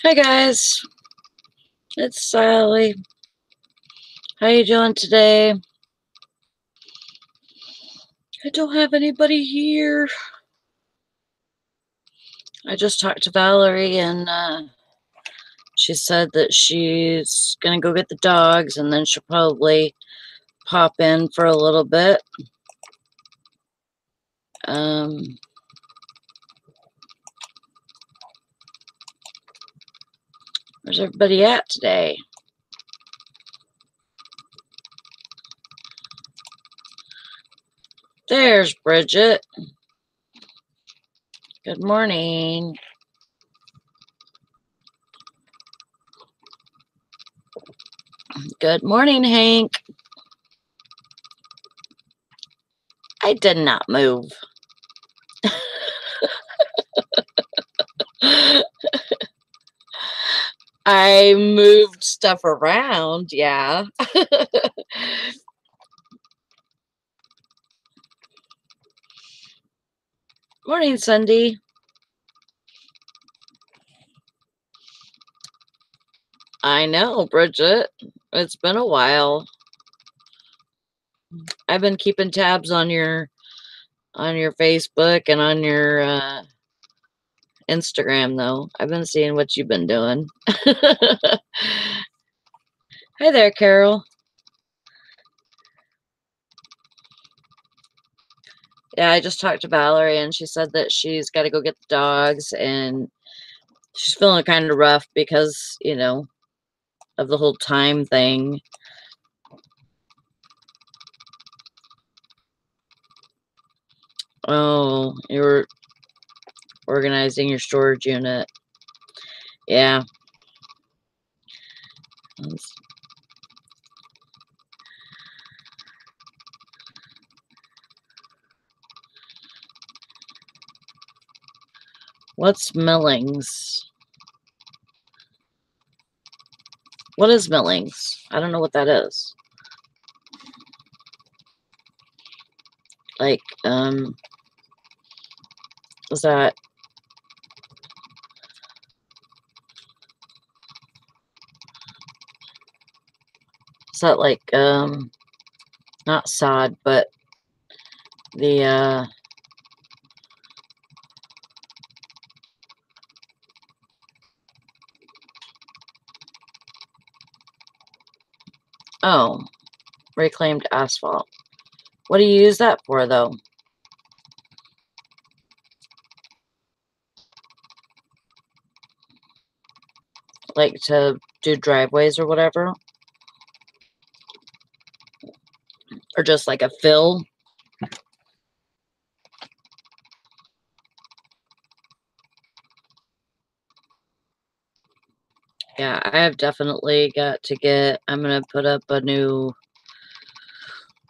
Hi guys, it's Sally. How you doing today? I don't have anybody here. I just talked to Valorie and she said that she's gonna go get the dogs and then she'll probably pop in for a little bit. Where's everybody at today? There's Bridget. Good morning. Good morning, Hank. I did not move. I moved stuff around, yeah. Morning, Cindy. I know, Bridget. It's been a while. I've been keeping tabs on your Facebook and on your Instagram, though. I've been seeing what you've been doing. Hi there, Carol. Yeah, I just talked to Valerie, and she said that she's got to go get the dogs, and she's feeling kind of rough because, you know, of the whole time thing. Oh, you were organizing your storage unit. Yeah. What's Millings? What is Millings? I don't know what that is. Like, is that like, not sod, but the, oh, reclaimed asphalt. What do you use that for, though? Like to do driveways or whatever? Or just like a fill? Yeah, I have definitely got to get, I'm going to put up a new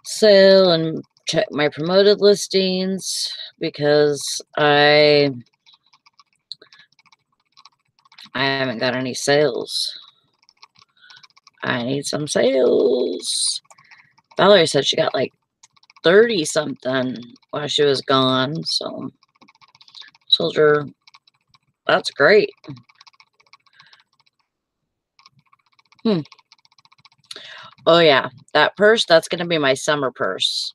sale and check my promoted listings because I haven't got any sales. I need some sales. Valerie said she got like 30 something while she was gone, so told her that's great. Oh yeah, that purse, that's gonna be my summer purse.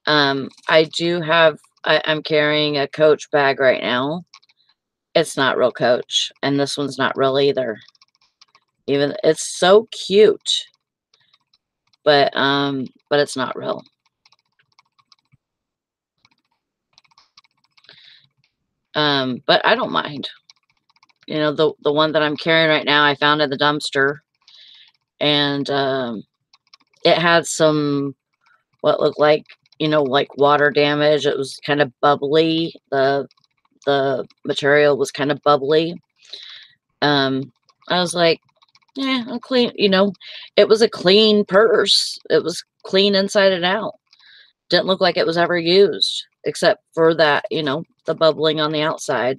I do have, I'm carrying a Coach bag right now. It's not real Coach, and this one's not real either. Even it's so cute, but it's not real. But I don't mind. You know, the one that I'm carrying right now, I found at the dumpster, and it had some what looked like, you know, like water damage. It was kind of bubbly. The material was kind of bubbly. I was like, yeah, I'm clean. You know, it was a clean purse. It was clean inside and out. Didn't look like it was ever used, except for that, you know, the bubbling on the outside.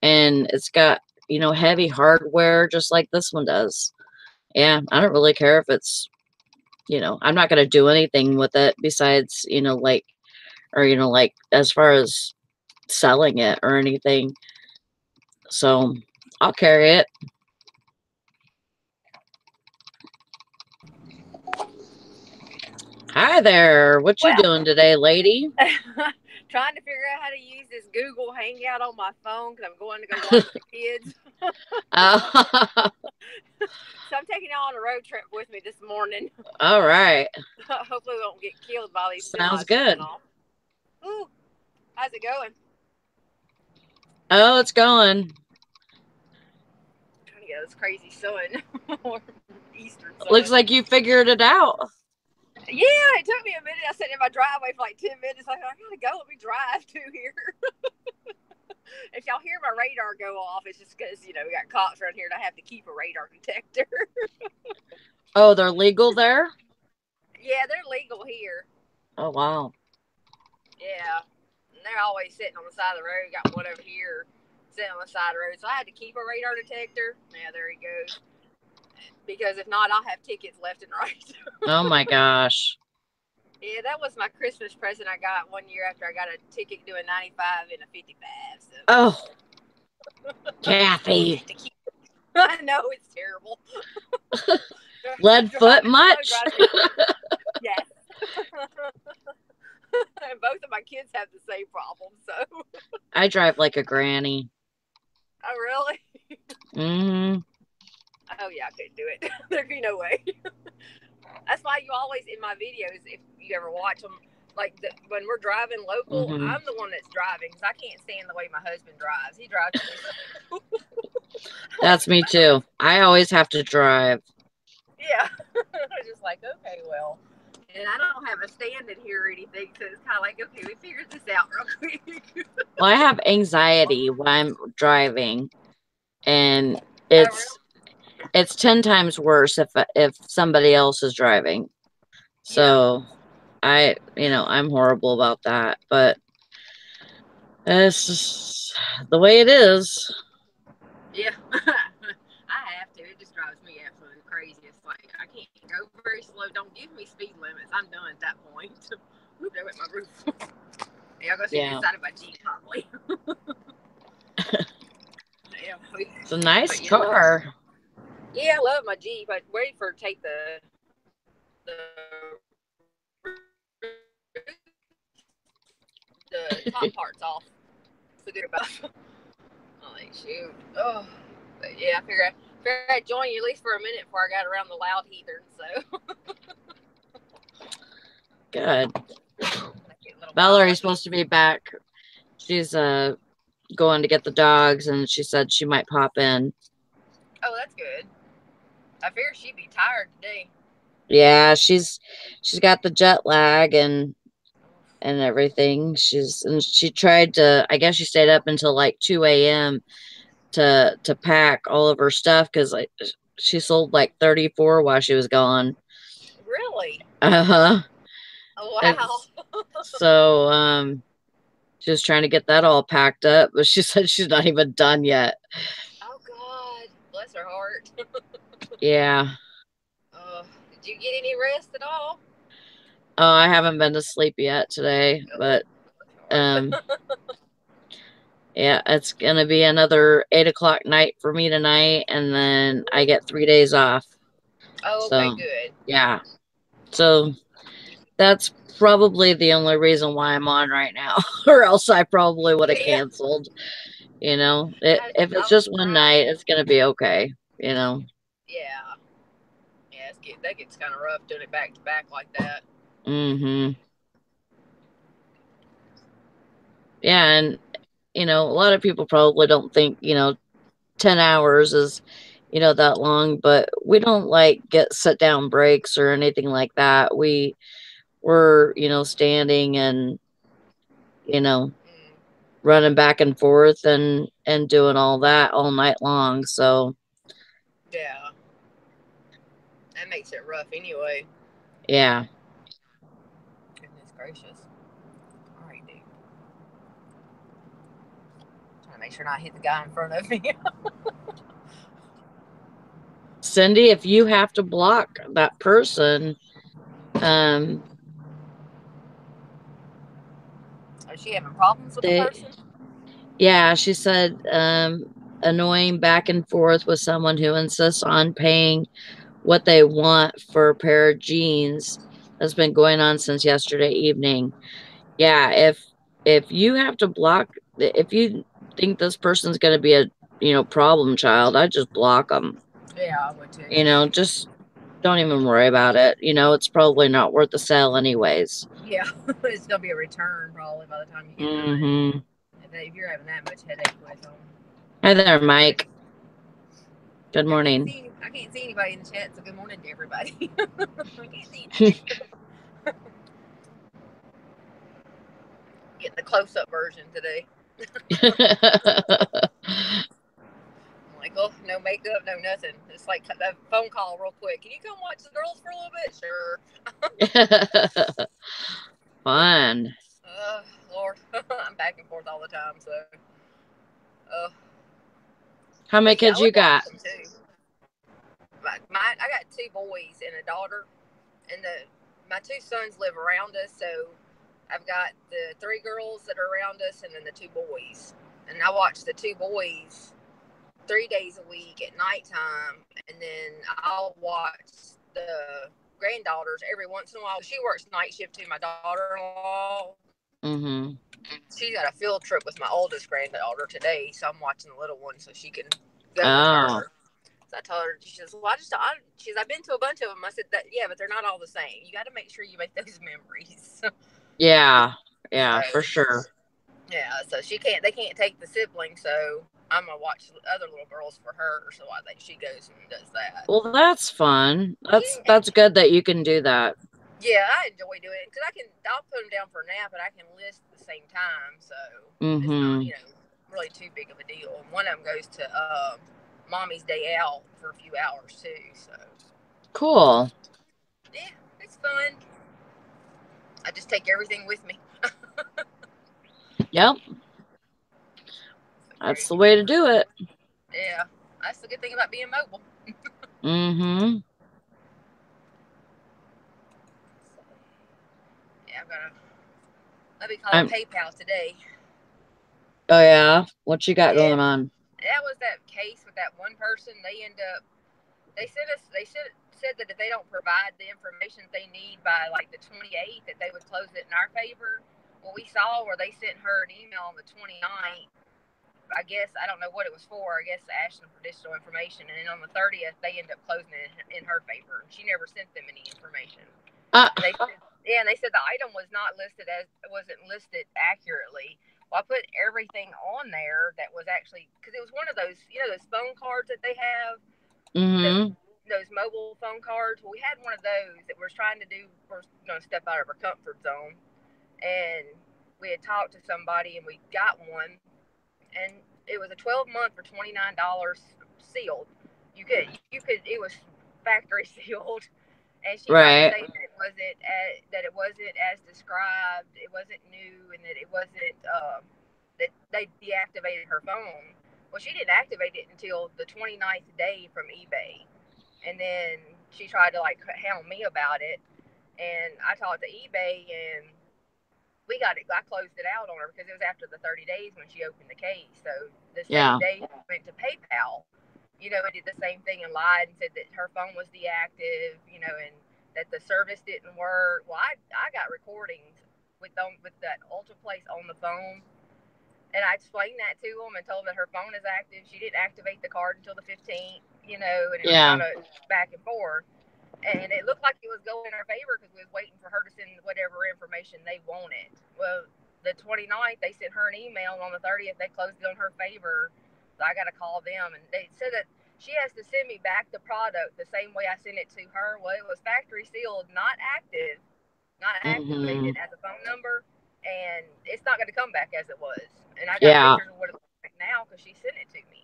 And it's got, you know, heavy hardware just like this one does. Yeah, I don't really care if it's, you know, I'm not going to do anything with it besides, you know, like, or, you know, like as far as selling it or anything. So I'll carry it. Hi there. What you doing today, lady? Trying to figure out how to use this Google Hangout on my phone because I'm going to go watch the kids. So I'm taking y'all on a road trip with me this morning. All right. Hopefully we won't get killed by these Sounds semis good. off. Ooh, how's it going? Oh, it's going. I'm trying to get this crazy sun. Eastern sun. Looks like you figured it out. Yeah, it took me a minute. I sat in my driveway for like 10 minutes. I gotta go. Let me drive to here. If y'all hear my radar go off, it's just because, we got cops around here and I have to keep a radar detector. Oh, they're legal there? Yeah, they're legal here. Oh, wow. Yeah. And they're always sitting on the side of the road. Got one over here sitting on the side of the road. So I had to keep a radar detector. Yeah, there he goes. Because if not, I'll have tickets left and right. Oh, my gosh. Yeah, that was my Christmas present I got one year after I got a ticket doing 95 and a 55. So. Oh, Kathy. I know, it's terrible. Lead foot much? Yes. And both of my kids have the same problem, so. I drive like a granny. Oh, really? Mm-hmm. Oh, yeah, I couldn't do it. There'd be no way. That's why you always, in my videos, if you ever watch them, like when we're driving local, I'm the one that's driving because I can't stand the way my husband drives. He drives me. That's me too. I always have to drive. Yeah. I'm just like, okay, well. And I don't have a stand in here or anything, so it's kind of like, okay, we figured this out real quick. Well, I have anxiety when I'm driving, and it's 10 times worse if somebody else is driving. So yeah. I'm horrible about that, but it's just the way it is. Yeah. I have to. It just drives me absolutely crazy. It's like, I can't go very slow. Don't give me speed limits. I'm done at that point. Oop, there went my roof. Yeah, I'll go see the side of my Jeep, probably. Yeah, it's a nice car. Yeah, I love my Jeep. I'm waiting for it to take the top parts off. So good about. Oh, like, shoot. Oh, but yeah, I figured I'd join you at least for a minute before I got around the loud heather. So good. Valerie's supposed to be back. She's going to get the dogs, and she said she might pop in. Oh, that's good. I figured she'd be tired today. Yeah, she's got the jet lag and everything. She tried to, I guess she stayed up until like 2 a.m. to pack all of her stuff because like she sold like 34 while she was gone. Really? Uh-huh. Oh, wow. So she was trying to get that all packed up, but she said she's not even done yet. Oh God, bless her heart. Yeah. Did you get any rest at all? Oh, I haven't been to sleep yet today, but yeah, it's gonna be another 8 o'clock night for me tonight, and then I get 3 days off. Oh, okay, so, good. Yeah. So that's probably the only reason why I'm on right now, or else I probably would have canceled. If it's just one night, it's gonna be okay. Yeah. Yeah, that gets kind of rough doing it back to back like that. Mm-hmm. Yeah, and a lot of people probably don't think 10 hours is that long, but we don't get sit down breaks or anything like that. We're standing and running back and forth and doing all that all night long. So yeah, that makes it rough anyway. Yeah. Goodness gracious. All right, dude. Trying to make sure not hit the guy in front of me. Cindy, if you have to block that person, is she having problems with the person? Yeah, she said annoying back and forth with someone who insists on paying what they want for a pair of jeans that's been going on since yesterday evening. Yeah, if you have to block, if you think this person's going to be a, problem child, I just block them. Yeah, I would too. Just don't even worry about it. It's probably not worth the sale anyways. Yeah, it's gonna be a return probably by the time you get done. If you're having that much headache with them. Hi there, Mike. Good morning. I can't see anybody in the chat, so good morning to everybody. I can't see anything. Getting the close-up version today. Like, oh, no makeup, no nothing. It's like a phone call real quick. Can you come watch the girls for a little bit? Sure. Fun. Lord, I'm back and forth all the time, so. How many kids you got? I got 2 boys and a daughter, and my 2 sons live around us, so I've got the 3 girls that are around us, and then the 2 boys. And I watch the 2 boys 3 days a week at nighttime, and then I'll watch the granddaughters every once in a while. She works night shift too, my daughter-in-law. Mm-hmm. She got a field trip with my oldest granddaughter today, so I'm watching the little one so she can go with her. So I told her, she says, well, I've been to a bunch of them. I said, yeah, but they're not all the same. You got to make sure you make those memories. Yeah, for sure. Yeah, so they can't take the sibling, so I'm going to watch the other little girls for her, so she goes and does that. Well, that's fun. That's good that you can do that. Yeah, I enjoy doing it, because I'll put them down for a nap, and I can list at the same time, so it's not, really too big of a deal. And one of them goes to Mommy's Day Out for a few hours, too, so. Cool. Yeah, it's fun. I just take everything with me. Yep. That's the way to do it. Yeah, that's the good thing about being mobile. Mm-hmm. Yeah, let me call PayPal today. Oh, yeah? What you got going on? That was that case with that one person. They said that if they don't provide the information they need by like the 28th, that they would close it in our favor. Well, we saw where they sent her an email on the 29th. I guess, I don't know what it was for. I guess asking for additional information. And then on the 30th, they ended up closing it in her favor. She never sent them any information. They said the item wasn't listed accurately. Well, I put everything on there that was actually, because it was one of those, those phone cards that they have. Mm-hmm. Those mobile phone cards. Well, we had one of those that we're trying to do. We're going to step out of our comfort zone. And we had talked to somebody and we got one. And it was a 12-month for $29 sealed. You could, it was factory sealed. And she tried to say that it wasn't as described, it wasn't new, and that it wasn't, that they deactivated her phone. Well, she didn't activate it until the 29th day from eBay. And then she tried to, hound me about it. And I talked to eBay, and I closed it out on her because it was after the 30 days when she opened the case. So the same day she went to PayPal, it did the same thing and lied and said that her phone was deactive, and that the service didn't work. Well, I got recordings with that Ultra Place on the phone, and I explained that to them and told them that her phone is active. She didn't activate the card until the 15th, and it was kind of back and forth. And it looked like it was going in our favor because we was waiting for her to send whatever information they wanted. Well, the 29th, they sent her an email, and on the 30th, they closed it on her favor. So I got to call them, and they said that she has to send me back the product the same way I sent it to her. Well, it was factory sealed, not active, not activated as a phone number, and it's not going to come back as it was. And I got pictures of what it looks like now because she sent it to me.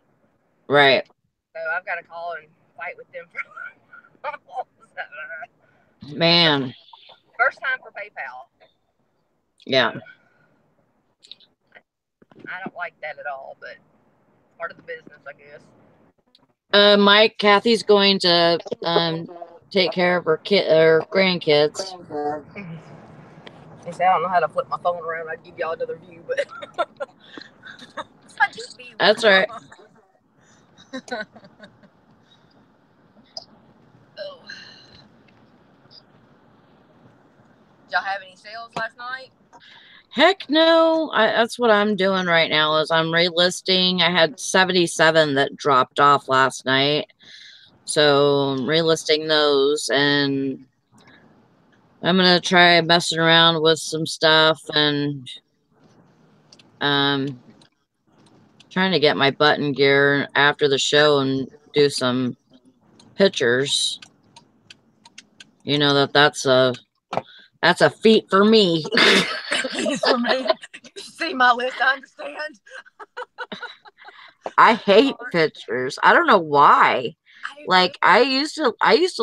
Right. So I've got to call and fight with them for Man. First time for PayPal. Yeah. I don't like that at all, but part of the business, I guess. Mike, Kathy's going to take care of her grandkids. I don't know how to flip my phone around. I'd give y'all another view, but that's right. Oh. Did y'all have any sales last night? Heck no. That's what I'm doing right now is I'm relisting. I had 77 that dropped off last night. So I'm relisting those, and I'm going to try messing around with some stuff and trying to get my button gear after the show and do some pictures. You know that's a feat for me. For me, you see my list, I understand. I hate pictures. I don't know why. Like I used to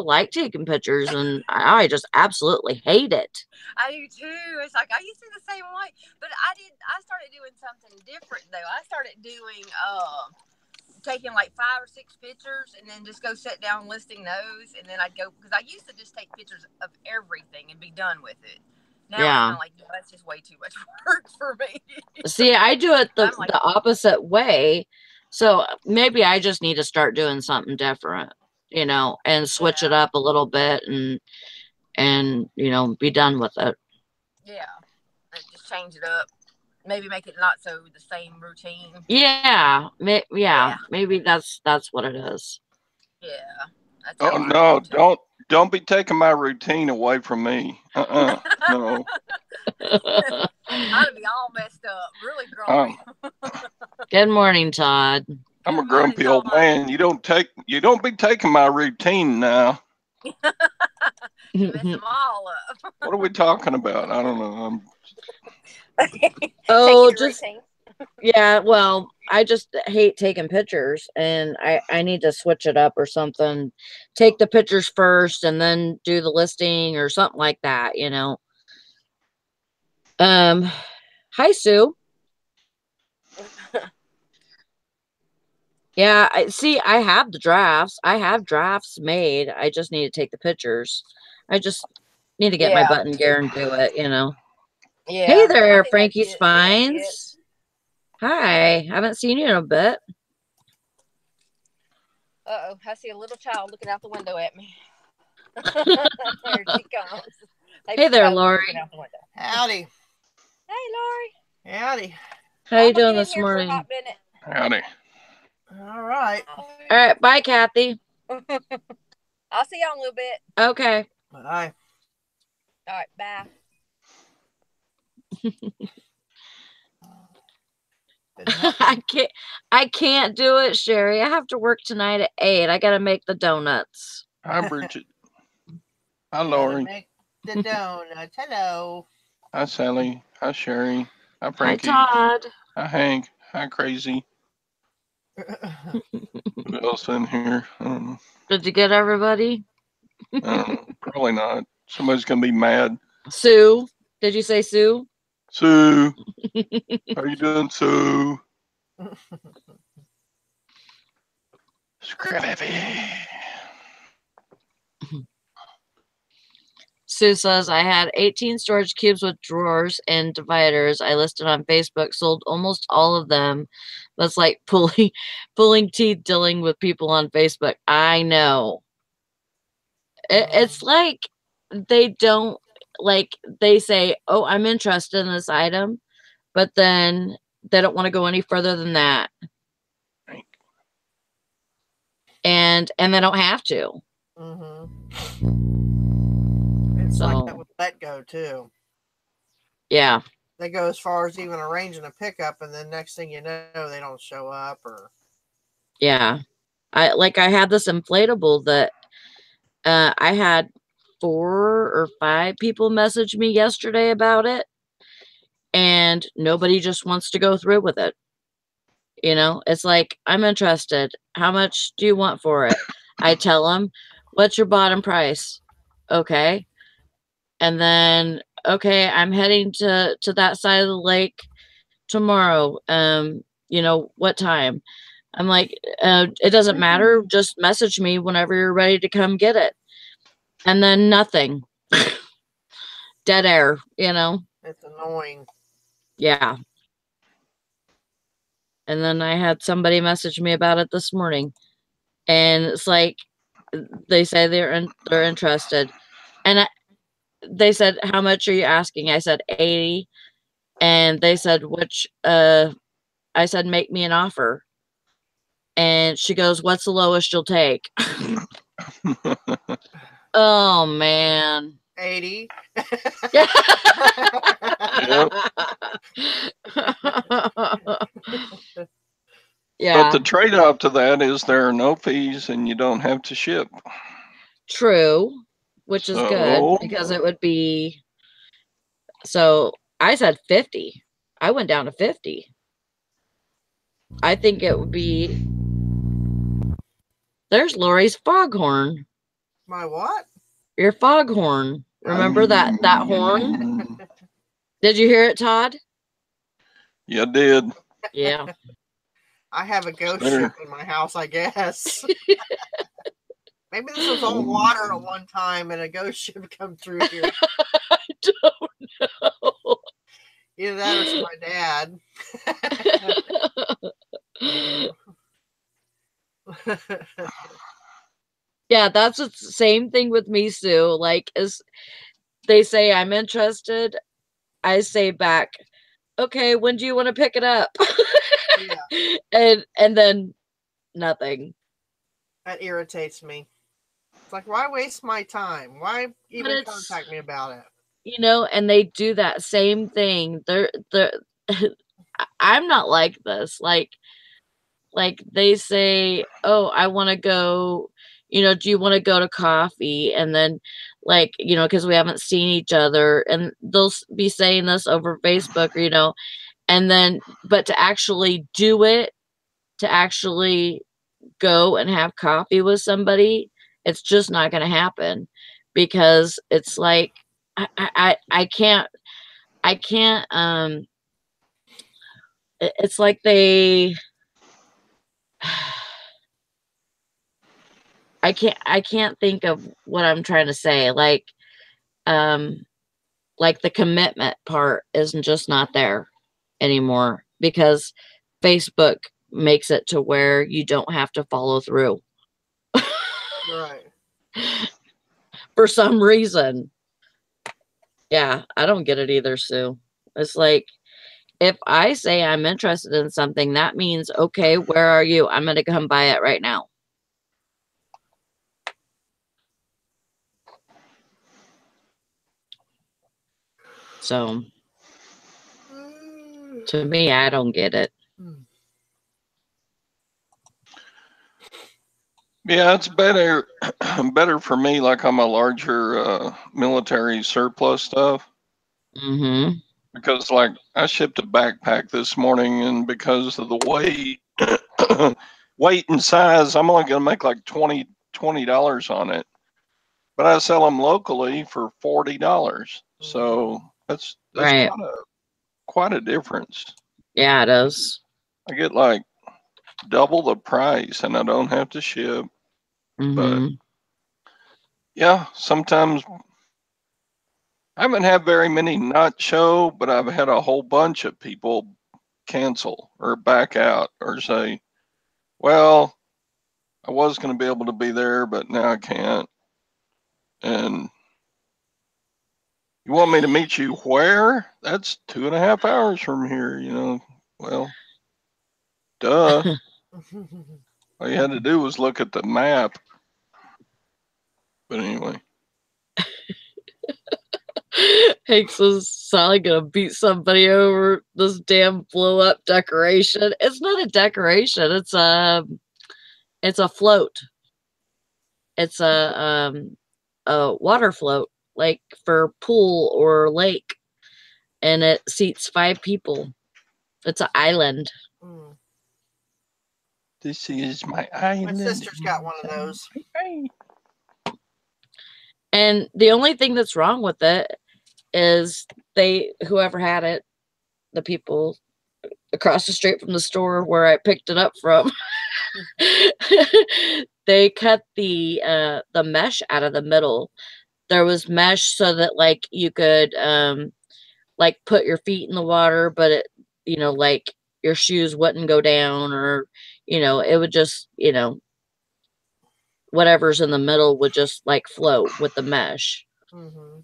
like taking pictures, and I just absolutely hate it. I do too. It's like I used to do the same way, but I started doing something different though. I started doing taking like 5 or 6 pictures and then just go sit down listing those, and then I'd go, because I used to just take pictures of everything and be done with it. Now I'm kind of like, no, that's just way too much work for me. See, I do it the opposite way. So maybe I just need to start doing something different, you know, and switch it up a little bit and you know, be done with it. Yeah. Just change it up. Maybe make it not so the same routine. Yeah. Maybe that's what it is. Yeah. Oh no, don't be taking my routine away from me. No. I'd be all messed up, really grumpy. Good morning, Todd. I'm a grumpy old man. You don't be taking my routine now. Mess them all up. What are we talking about? I don't know. Yeah, well, I just hate taking pictures, and I need to switch it up or something. Take the pictures first and then do the listing or something like that, you know. Hi, Sue. Yeah, I have the drafts. I have drafts made. I just need to take the pictures. I just need to get my button gear and do it, you know. Yeah. Hey there, Frankie Spines. Hi, haven't seen you in a bit. Uh-oh, I see a little child looking out the window at me. There she comes. Hey there, Lori. Howdy. Hey, Lori. Howdy. How you doing this morning? Howdy. All right. All right, bye, Kathy. I'll see y'all in a little bit. Okay. Bye. All right, bye. I can't do it, Sherry. I have to work tonight at 8. I gotta make the donuts. Hi, Bridget. Hi, Lori. Make the donuts. Hello. Hi, Sally. Hi, Sherry. Hi, Frankie. Hi, Todd. Hi, Hank. Hi, Crazy. Who else in here? I don't know. Did you get everybody? I don't know. Probably not. Somebody's gonna be mad. Sue. Did you say Sue? Sue. How you doing, Sue? Scrappy. Sue says, I had 18 storage cubes with drawers and dividers. I listed on Facebook, sold almost all of them. That's like pulling teeth dealing with people on Facebook. I know. It's like they don't, like, they say, oh, I'm interested in this item, but then they don't want to go any further than that. Right. And they don't have to. It's like that with Letgo too. Yeah. They go as far as even arranging a pickup, and then next thing you know, they don't show up. Or yeah, I had this inflatable that I had 4 or 5 people message me yesterday about it, and nobody just wants to go through with it. You know, it's like, I'm interested. How much do you want for it? I tell them, what's your bottom price? Okay. And then, okay, I'm heading to that side of the lake tomorrow. You know, what time? I'm like, it doesn't matter. Just message me whenever you're ready to come get it. And then nothing. Dead air, you know? It's annoying. Yeah. And then I had somebody message me about it this morning. And it's like, they say they're interested. And they said, how much are you asking? I said, 80. And they said, I said, make me an offer. And she goes, what's the lowest you'll take? Oh, man. 80. Yep. Yeah. But the trade-off to that is there are no fees and you don't have to ship. True, which is good because it would be. So I said 50. I went down to 50. I think it would be. There's Lori's foghorn. My what? Your foghorn. Remember that horn? Did you hear it, Todd? Yeah, I did. Yeah. I have a ghost ship in my house, I guess. Maybe this was all water at one time and a ghost ship come through here. I don't know. Either that or it's my dad. Yeah, that's the same thing with me, Sue. Like, as they say I'm interested, I say back, okay, when do you want to pick it up? Yeah. And then nothing. That irritates me. It's like, why waste my time? Why even contact me about it? You know, and they do that same thing. They're I'm not like this. Like they say, oh, I want to go, you know, do you want to go to coffee? And then, like, you know, because we haven't seen each other, and they'll be saying this over Facebook, you know, and then, but to actually do it, to actually go and have coffee with somebody, it's just not going to happen, because it's like, I can't, it's like they, I can't think of what I'm trying to say. Like the commitment part isn't just not there anymore, because Facebook makes it to where you don't have to follow through. Right. For some reason. Yeah, I don't get it either, Sue. It's like, if I say I'm interested in something, that means, okay, where are you? I'm going to come buy it right now. So, to me, I don't get it. Yeah, it's better for me, like on my larger military surplus stuff. Mm-hmm. Because, like, I shipped a backpack this morning, and because of the weight and size, I'm only going to make like $20 on it. But I sell them locally for $40. So that's right. quite a difference. Yeah, it is. I get like double the price and I don't have to ship. Mm-hmm. But yeah, sometimes I haven't had very many not show, but I've had a whole bunch of people cancel or back out or say, well, I was going to be able to be there, but now I can't. And you want me to meet you where? That's 2.5 hours from here, you know. Well, duh. All you had to do was look at the map. But anyway. Hanks is solid gonna beat somebody over this damn blow up decoration. It's not a decoration. It's a float. It's a water float, like for pool or lake, and it seats 5 people. It's an island. This is my island. My sister's got one of those. And the only thing that's wrong with it is whoever had it, the people across the street from the store where I picked it up from, they cut the mesh out of the middle. There was mesh so that, like, you could like put your feet in the water, but it, you know, like your shoes wouldn't go down, or, you know, it would just, you know, whatever's in the middle would just like float with the mesh. Mm-hmm.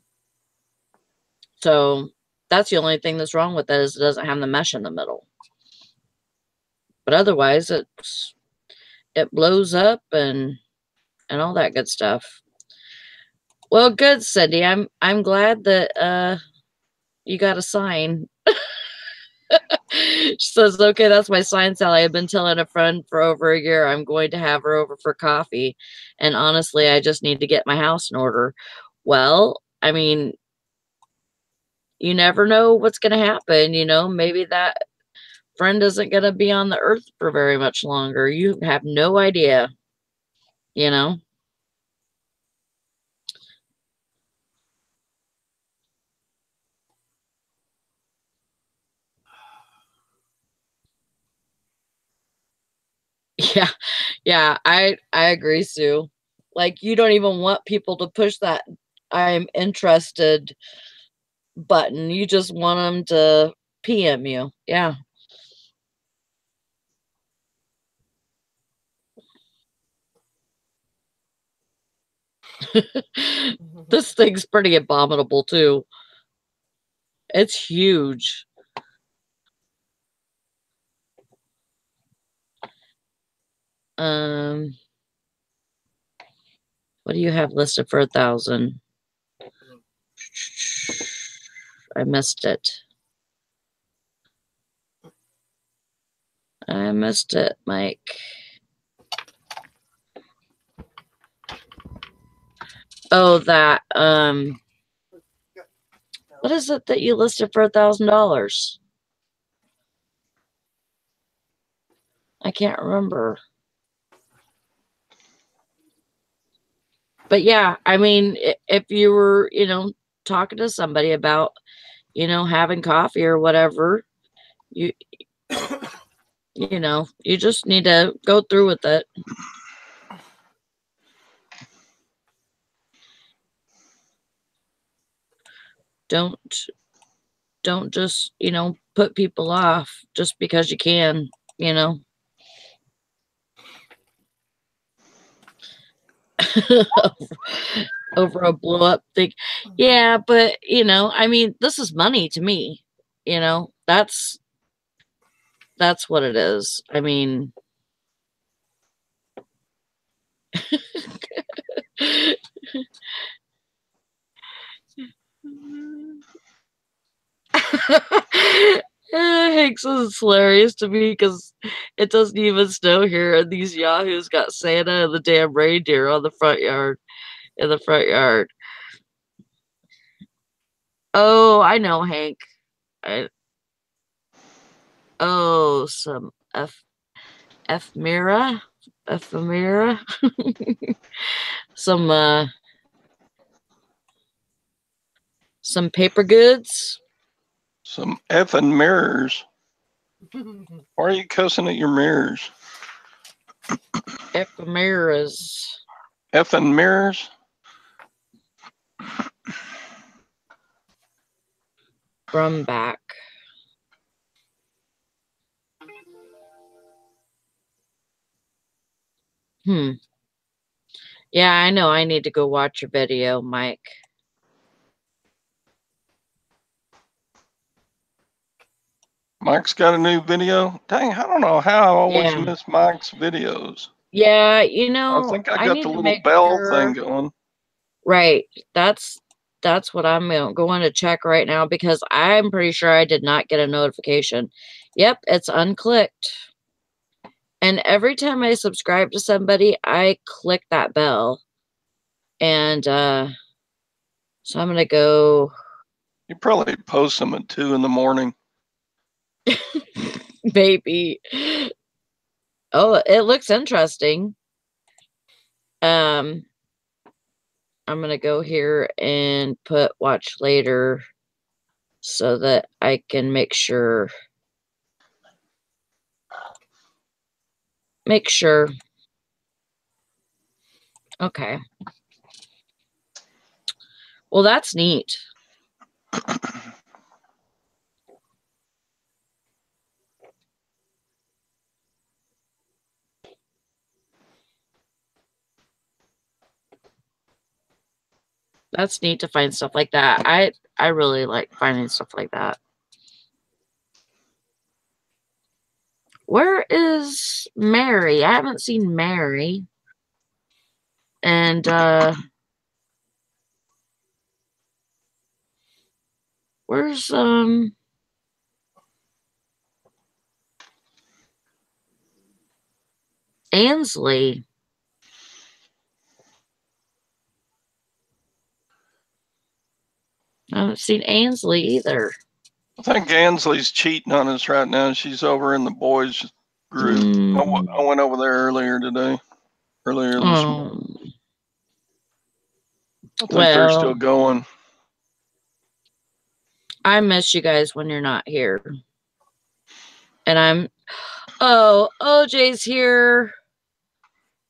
So that's the only thing that's wrong with it, is it doesn't have the mesh in the middle. But otherwise, it blows up and all that good stuff. Well, good, Cindy. I'm glad that you got a sign. She says, okay, that's my sign, Sally. I've been telling a friend for over a year I'm going to have her over for coffee. And honestly, I just need to get my house in order. Well, I mean, you never know what's going to happen. You know, maybe that friend isn't going to be on the earth for very much longer. You have no idea, you know? Yeah. Yeah, I agree, Sue. Like, you don't even want people to push that I'm interested button. You just want them to PM you. Yeah. This thing's pretty abominable too. It's huge. What do you have listed for 1,000? I missed it. I missed it, Mike. Oh, that what is it that you listed for $1,000? I can't remember. But yeah, I mean, if you were, you know, talking to somebody about, you know, having coffee or whatever, you know, you just need to go through with it. Don't just, you know, put people off just because you can, you know. Over a blow up thing. Yeah, but you know, I mean, this is money to me. You know, that's what it is. I mean, Hanks is hilarious to me because it doesn't even snow here, and these yahoos got Santa and the damn reindeer on the front yard. In the front yard. Oh, I know, Hank. Some ephemera, some paper goods. Some effing mirrors. Why are you cussing at your mirrors? Ephemeras. Effing mirrors? Brumback. Yeah, I know. I need to go watch your video, Mike. Mike's got a new video. Dang, I don't know how I always miss Mike's videos. Yeah, you know, I think I got the little bell thing going. Right. That's what I'm going to check right now, because I'm pretty sure I did not get a notification. Yep, it's unclicked. And every time I subscribe to somebody, I click that bell. And so I'm going to go. You probably post them at 2 in the morning. Maybe. Oh, it looks interesting. I'm going to go here and put watch later so that I can make sure. Okay. Well, that's neat. That's neat to find stuff like that. I really like finding stuff like that. Where is Mary? I haven't seen Mary. And where's Ansley? I haven't seen Ansley either. I think Ansley's cheating on us right now. She's over in the boys group. I went over there earlier today. Earlier this morning. I think they're still going. I miss you guys when you're not here. And OJ's here.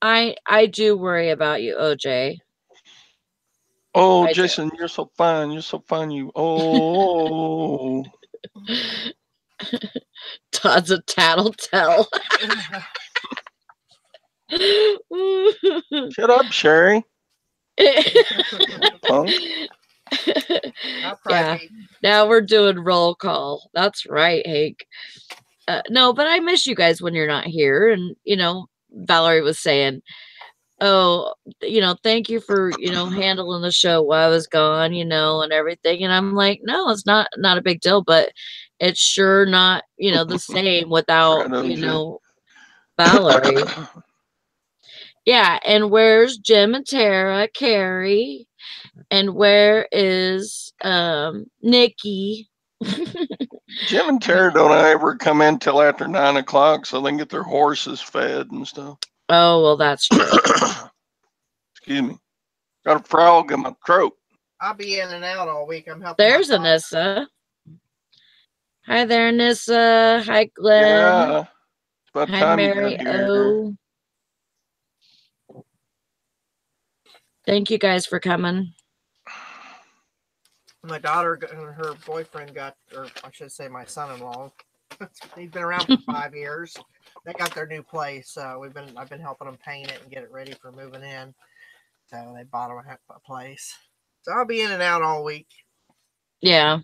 I do worry about you, OJ. Oh, Jason, you're so fine. You're so fine. Todd's a tattletale. Shut up, Sherry. Punk. Yeah. Now we're doing roll call. That's right, Hank. No, but I miss you guys when you're not here. And, Valorie was saying, oh, thank you for, handling the show while I was gone, and everything. And I'm like, no, it's not a big deal, but it's sure not, the same without, Valorie. Yeah. And where's Jim and Tara, Carrie? And where is Nikki? Jim and Tara don't ever come in till after 9 o'clock, so they can get their horses fed and stuff. Oh, well, that's true. Excuse me. Got a frog in my throat. I'll be in and out all week. I'm helping. There's Anissa. Hi there, Anissa. Hi, Glenn. Yeah. It's about Hi, time Mary you got here. O. Thank you guys for coming. My daughter and her boyfriend got, or I should say my son-in-law. He's been around for 5 years. They got their new place, so I've been helping them paint it and get it ready for moving in. So they bought them a place. So I'll be in and out all week. Yeah.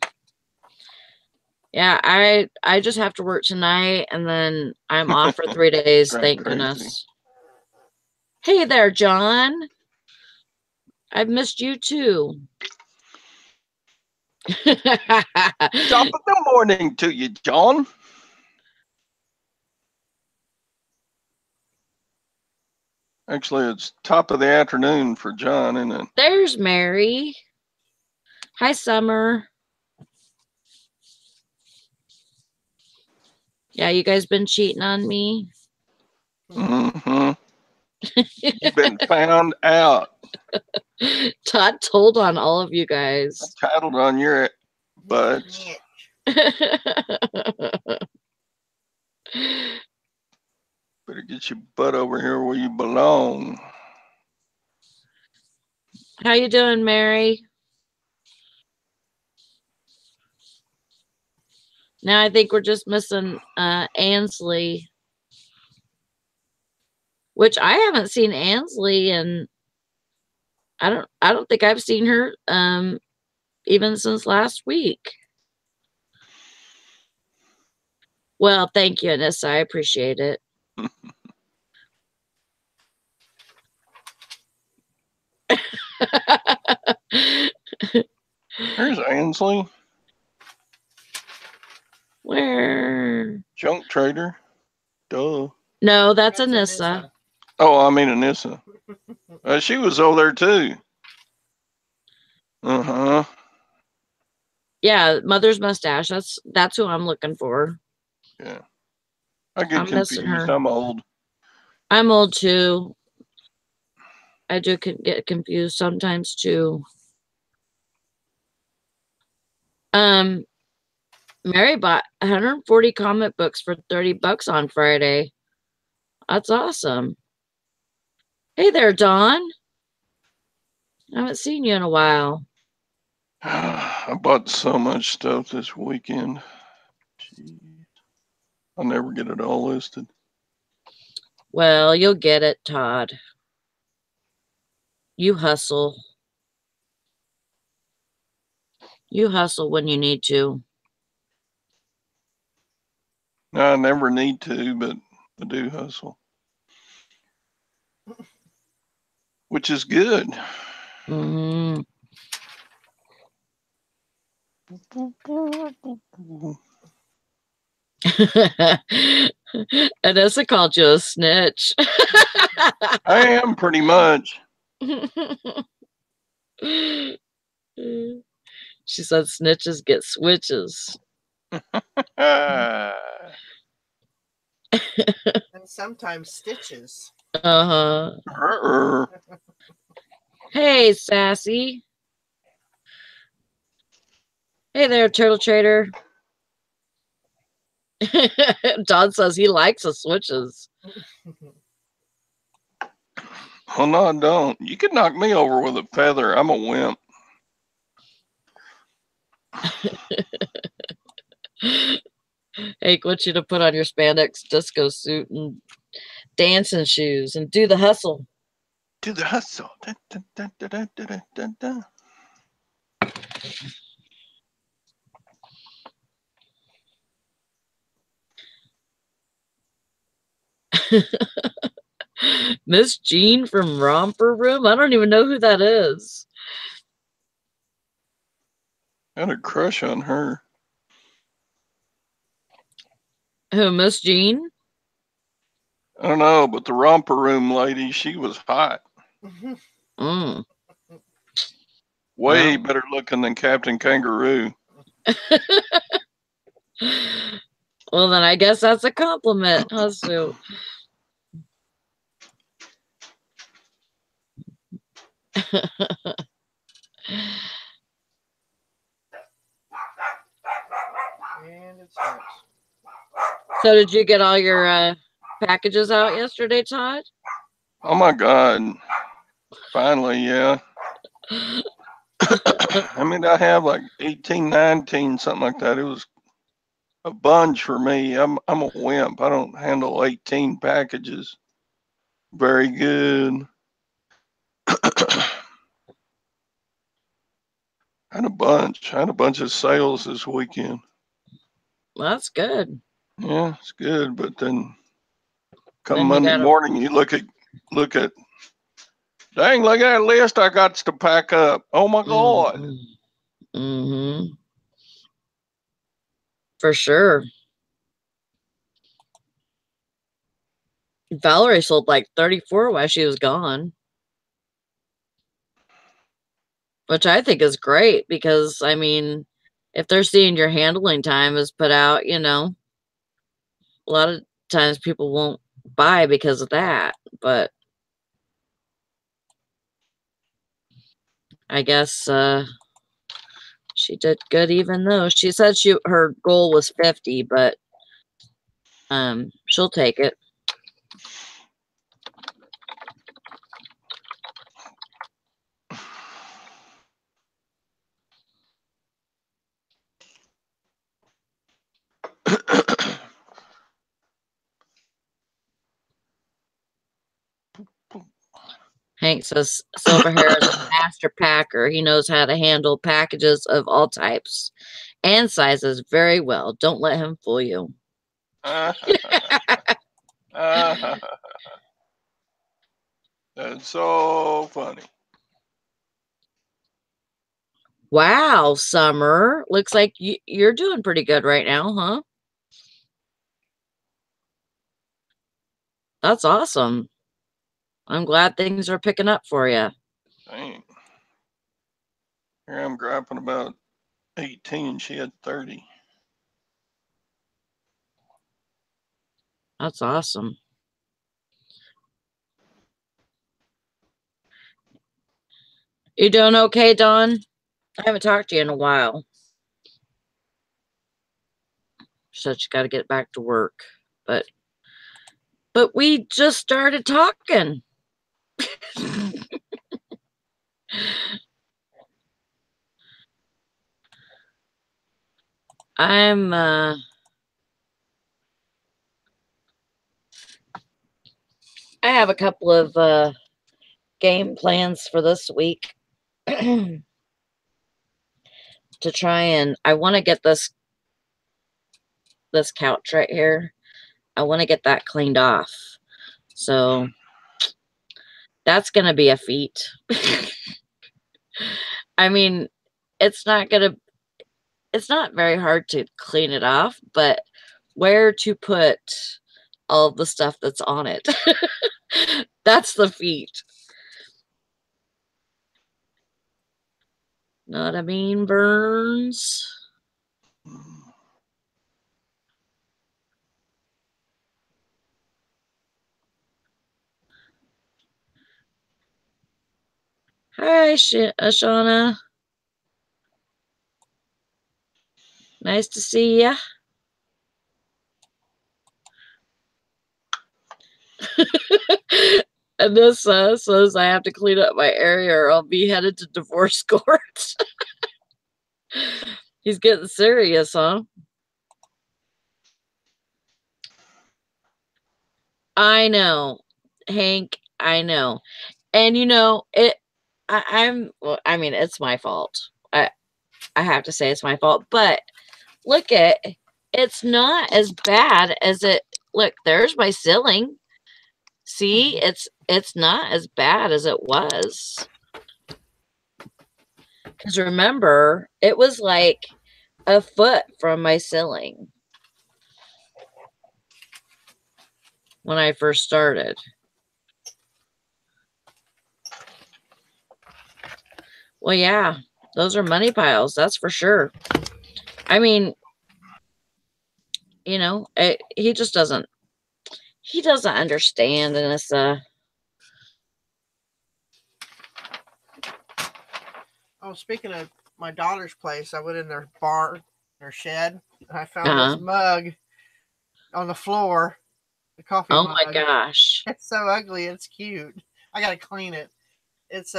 Yeah, I just have to work tonight, and then I'm off for 3 days. Thank goodness. Hey there, John. I've missed you too. Top of the morning to you, John. Actually, it's top of the afternoon for John, isn't it? There's Mary. Hi, Summer. Yeah, you guys been cheating on me? Mm-hmm. You've been found out. Todd told on all of you guys. I tattled on your butts. Better get your butt over here where you belong. How you doing, Mary? Now I think we're just missing Ansley, which I haven't seen Ansley, and I don't think I've seen her even since last week. Well, thank you, Anissa. I appreciate it. There's Ansley. Where? Junk trader. Duh. No, that's Anissa. Oh, I mean Anissa. She was over there too. Uh-huh. Yeah, Mother's Mustache. That's who I'm looking for. Yeah. I get confused. I'm old. I'm old too. I do get confused sometimes too. Mary bought 140 comic books for $30 on Friday. That's awesome. Hey there, Dawn. I haven't seen you in a while. I bought so much stuff this weekend. Jeez. I'll never get it all listed. Well, you'll get it, Todd. You hustle. You hustle when you need to. No, I never need to, but I do hustle. Which is good. Mm-hmm. Anessa called you a snitch. I am pretty much. She said snitches get switches. And sometimes stitches. Uh-huh. Hey, Sassy. Hey there, Turtle Trader. Don says he likes the switches. Well, no, I don't. You could knock me over with a feather. I'm a wimp. Hank wants you to put on your spandex disco suit and dancing shoes and do the hustle. Do the hustle. Dun, dun, dun, dun, dun, dun, dun. Miss Jean from Romper Room? I don't even know who that is. I had a crush on her. Who, Miss Jean? I don't know, but the Romper Room lady, she was hot. Mm. Way better looking than Captain Kangaroo. Well, then I guess that's a compliment, huh, Sue? And it starts. So did you get all your packages out yesterday, Todd? Oh my God. Finally, yeah. I mean, I have like 18, 19, something like that. It was a bunch for me. I'm a wimp. I don't handle 18 packages very good. I had a bunch. I had a bunch of sales this weekend. Well, that's good. Yeah, it's good. But then come Then Monday morning, you look at, dang, look at that list I got to pack up. Oh my God. Mm-hmm. For sure. Valorie sold like 34 while she was gone. Which I think is great because, I mean, if they're seeing your handling time is put out, you know, a lot of times people won't buy because of that. But I guess she did good, even though she said her goal was 50, but she'll take it. Hank says Silver Hair is a master packer. He knows how to handle packages of all types and sizes very well. Don't let him fool you. That's so funny. Wow, Summer. Looks like you're doing pretty good right now, huh? That's awesome. I'm glad things are picking up for you. Dang. Here I'm grappling about 18. She had 30. That's awesome. You doing okay, Dawn? I haven't talked to you in a while. So she got to get back to work. But we just started talking. I have a couple of game plans for this week. to try and, I want to get this couch right here. I want to get that cleaned off. So that's going to be a feat. I mean, it's not very hard to clean it off, but where to put all the stuff that's on it. That's the feat. Know what I mean, Burns? Hi, Shauna. Nice to see ya. And this says I have to clean up my area or I'll be headed to divorce court. He's getting serious, huh? I know, Hank, I know. And you know, I mean, it's my fault. I have to say it's my fault, but look it's not as bad as it, look, there's my ceiling. See, it's not as bad as it was. Because remember, it was like a foot from my ceiling when I first started. Well, yeah, those are money piles, that's for sure. I mean, you know, he just doesn't understand, and it's Oh, speaking of my daughter's place, I went in their barn, their shed, and I found this mug on the floor, the coffee mug. Oh my gosh. It's so ugly, it's cute. I gotta clean it. It's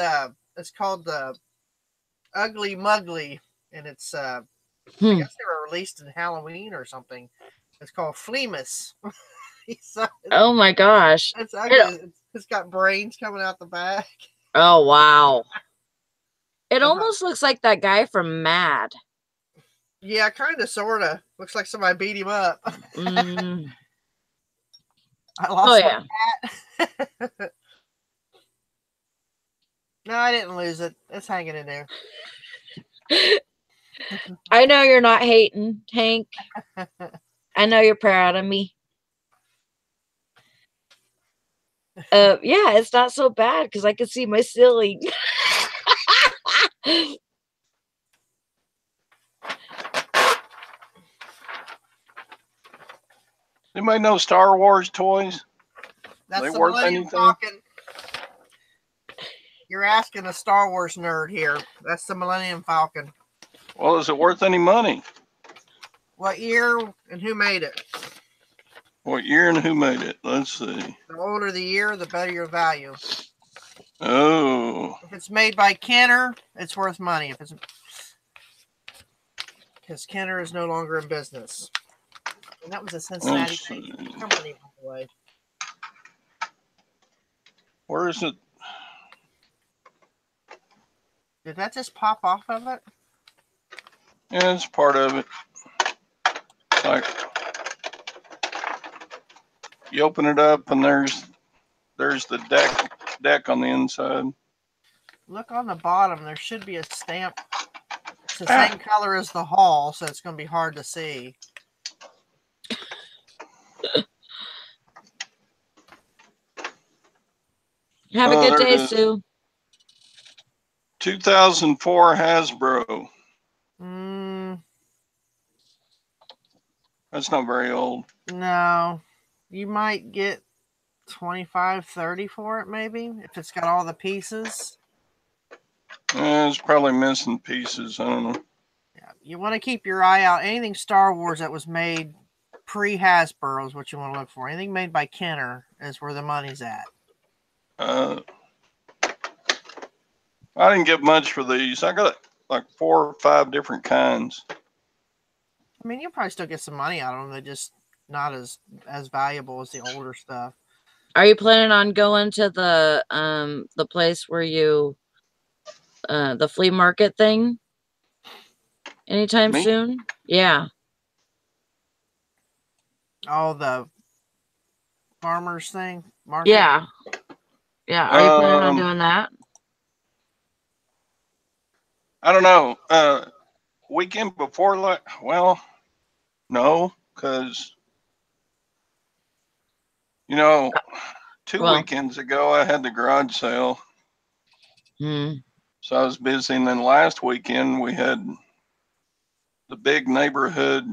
called the Ugly Mugly, and it's I guess they were released in Halloween or something. It's called Fleemus. So oh my gosh. It's ugly. It's got brains coming out the back. Oh wow. It almost looks like that guy from Mad. Yeah, kind of, sort of. Looks like somebody beat him up. Mm. I lost my cat. No, I didn't lose it. It's hanging in there. I know you're not hating, Hank. I know you're proud of me. Yeah, it's not so bad because I can see my ceiling. Anybody know Star Wars toys? That's they the worth Millennium anything? Falcon. You're asking a Star Wars nerd here. That's the Millennium Falcon. Well, is it worth any money? What year and who made it? What year and who made it? Let's see. The older the year, the better your value. Oh. If it's made by Kenner, it's worth money. If it's because Kenner is no longer in business. And that was a Cincinnati company, by the way. Where is it? Did that just pop off of it? Yeah, it's part of it. Like you open it up and there's the deck on the inside. Look on the bottom. There should be a stamp. It's the same color as the hull, so it's going to be hard to see. Have a good day, Sue. 2004 Hasbro. That's not very old. No. You might get 25, 30 for it, maybe, if it's got all the pieces. It's probably missing pieces. I don't know. Yeah, you want to keep your eye out. Anything Star Wars that was made pre-Hasbro is what you want to look for. Anything made by Kenner is where the money's at. I didn't get much for these. I got like 4 or 5 different kinds. I mean, you'll probably still get some money out of them. They're just not as valuable as the older stuff. Are you planning on going to the place where you the flea market thing? anytime Me? soon? Yeah. Oh, the farmers thing? Market? Yeah. Yeah. Are you planning on doing that? I don't know. Weekend before, well, no, because, you know, 2 Well, weekends ago I had the garage sale. hmm, So I was busy. And then last weekend we had the big neighborhood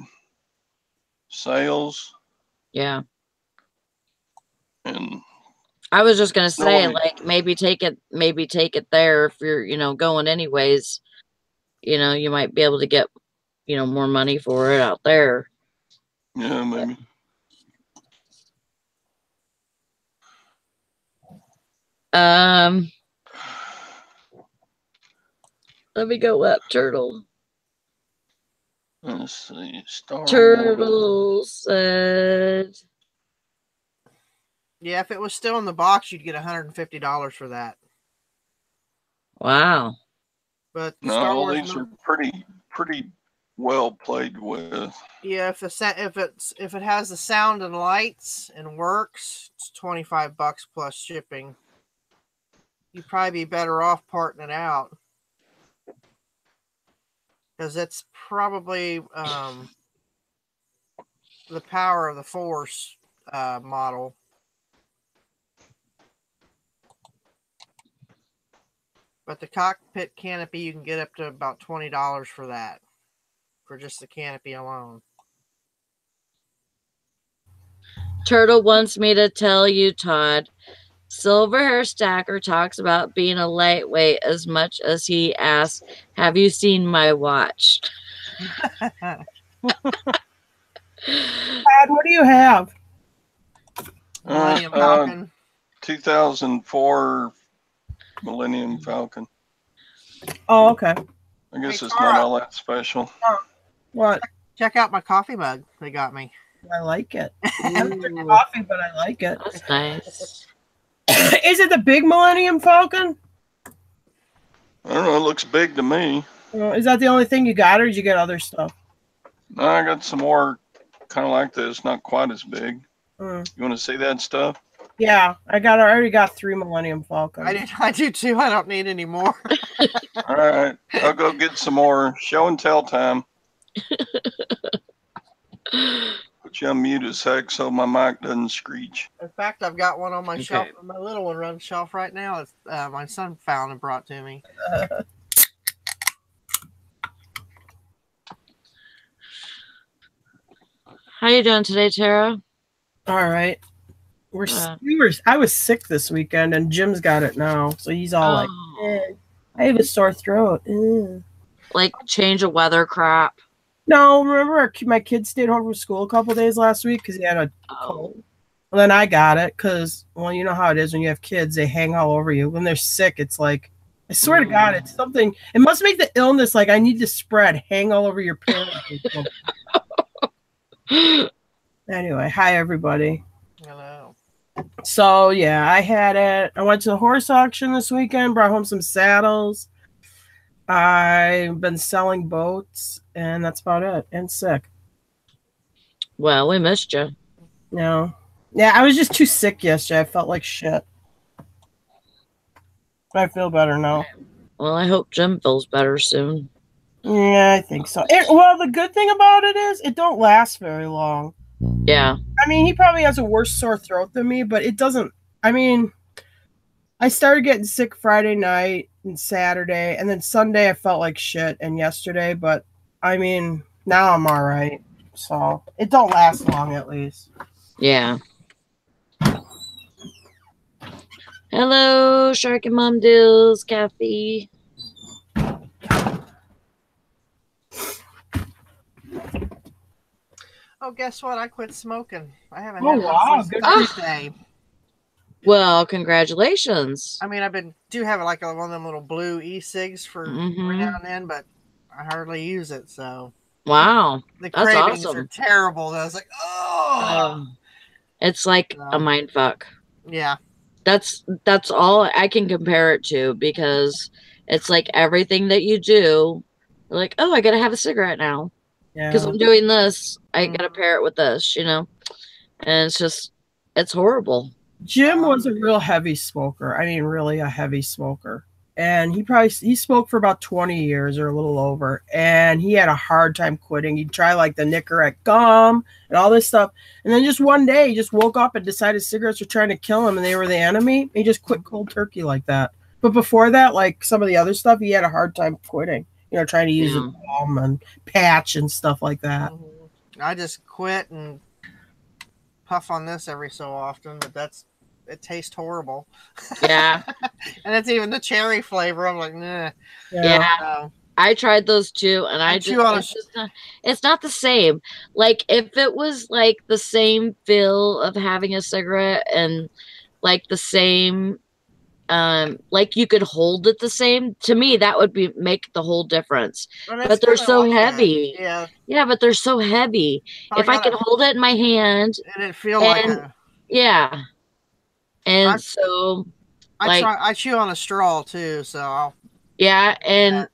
sales. yeah. And I was just gonna say, nobody, like, maybe take it there if you're, going anyways. You might be able to get, more money for it out there. yeah, maybe. Let me go up, Turtle. Let's see. Star Wars. Turtle said, Yeah, if it was still in the box, you'd get $150 for that. wow. But No, Star all Wars these are pretty well played with. Yeah, if it has the sound and lights and works, it's $25 plus shipping. You'd probably be better off parting it out, because it's probably the Power of the Force model. But the cockpit canopy, you can get up to about $20 for that, for just the canopy alone. Turtle wants me to tell you, Todd, Silver Hair Stacker talks about being a lightweight as much as he asks, have you seen my watch? Dad, what do you have? Millennium Falcon. 2004 Millennium Falcon. Oh, okay. I guess Hey, it's Tara. not all that special. What? Check out my coffee mug they got me. I like it. I haven't drank coffee, but I like it. That's nice. Is it the big Millennium Falcon? I don't know. It looks big to me. Is that the only thing you got, or did you get other stuff? No, I got some more kind of like this, not quite as big. Mm. You want to see that stuff? Yeah, I already got 3 Millennium Falcons. I do too. I don't need any more. All right. I'll go get some more. Show and tell time. Put you on mute a sec so my mic doesn't screech. In fact, I've got one on my Okay. shelf. My little one on the shelf right now. It's my son found and brought to me. How you doing today, Tara? All right. I was sick this weekend, and Jim's got it now, so he's all like, I have a sore throat. Like change of weather crap. No, remember my kid stayed home from school a couple days last week because he had a cold. Well, then I got it because, well, you know how it is when you have kids, they hang all over you. When they're sick, it's like, I swear to God, it's something. It must make the illness like I need to spread, hang all over your parents. Anyway, hi, everybody. Hello. So, yeah, I had it. I went to the horse auction this weekend, brought home some saddles. I've been selling boats, and that's about it. And sick. Well, we missed you. No. Yeah, I was just too sick yesterday. I felt like shit. I feel better now. Well, I hope Jim feels better soon. Yeah, I think so. Well, the good thing about it is it don't last very long. Yeah. I mean, he probably has a worse sore throat than me, but it doesn't. I mean, I started getting sick Friday night and Saturday, and then Sunday I felt like shit, and yesterday, but I mean, now I'm all right. So it don't last long, at least. Yeah. Hello, Shark and Mom Dills, Kathy. Oh, guess what? I quit smoking. I haven't Oh, had wow, one since good Thursday. Well, congratulations. I mean, do have like one of them little blue e-cigs for every now and then, but I hardly use it. So Wow, the that's cravings awesome. are terrible. I was like, oh, it's like a mind fuck. Yeah, that's all I can compare it to, because it's like everything that you do, They're like, oh, I gotta have a cigarette now because Yeah. I'm doing this. I gotta pair it with this, and it's horrible. Jim was a real heavy smoker. I mean, really a heavy smoker. And he smoked for about 20 years or a little over. And he had a hard time quitting. He'd try like the Nicorette gum and all this stuff. And then just one day he just woke up and decided cigarettes were trying to kill him and they were the enemy. He just quit cold turkey like that. But before that, like some of the other stuff, he had a hard time quitting. Trying to use a gum and patch and stuff like that. I just quit and puff on this every so often, but it tastes horrible. Yeah. And it's even the cherry flavor. I'm like, nah. Yeah. I tried those too, and it's not the same. Like if it was like the same feel of having a cigarette and like the same like you could hold it the same, to me that would make the whole difference. But they're so heavy. Yeah, but they're so heavy. If I could hold it in my hand and it feel like yeah. And so I chew on a straw too, so and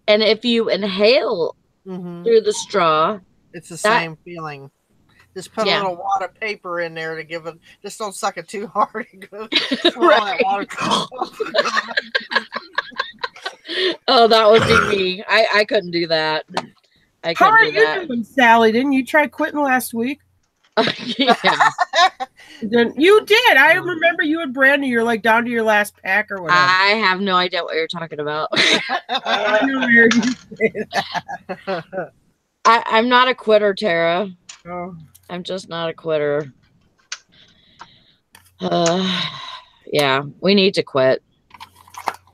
if you inhale through the straw, it's the same feeling. Just put a little wad of paper in there to give it. Just don't suck it too hard. Right. Oh, that would be me. I couldn't do that. How are you doing, Sally? Didn't you try quitting last week? Yeah. You did. I remember you and Brandon. You're like down to your last pack or whatever. I have no idea what you're talking about. I'm not a quitter, Tara. Oh. I'm just not a quitter. Yeah, we need to quit.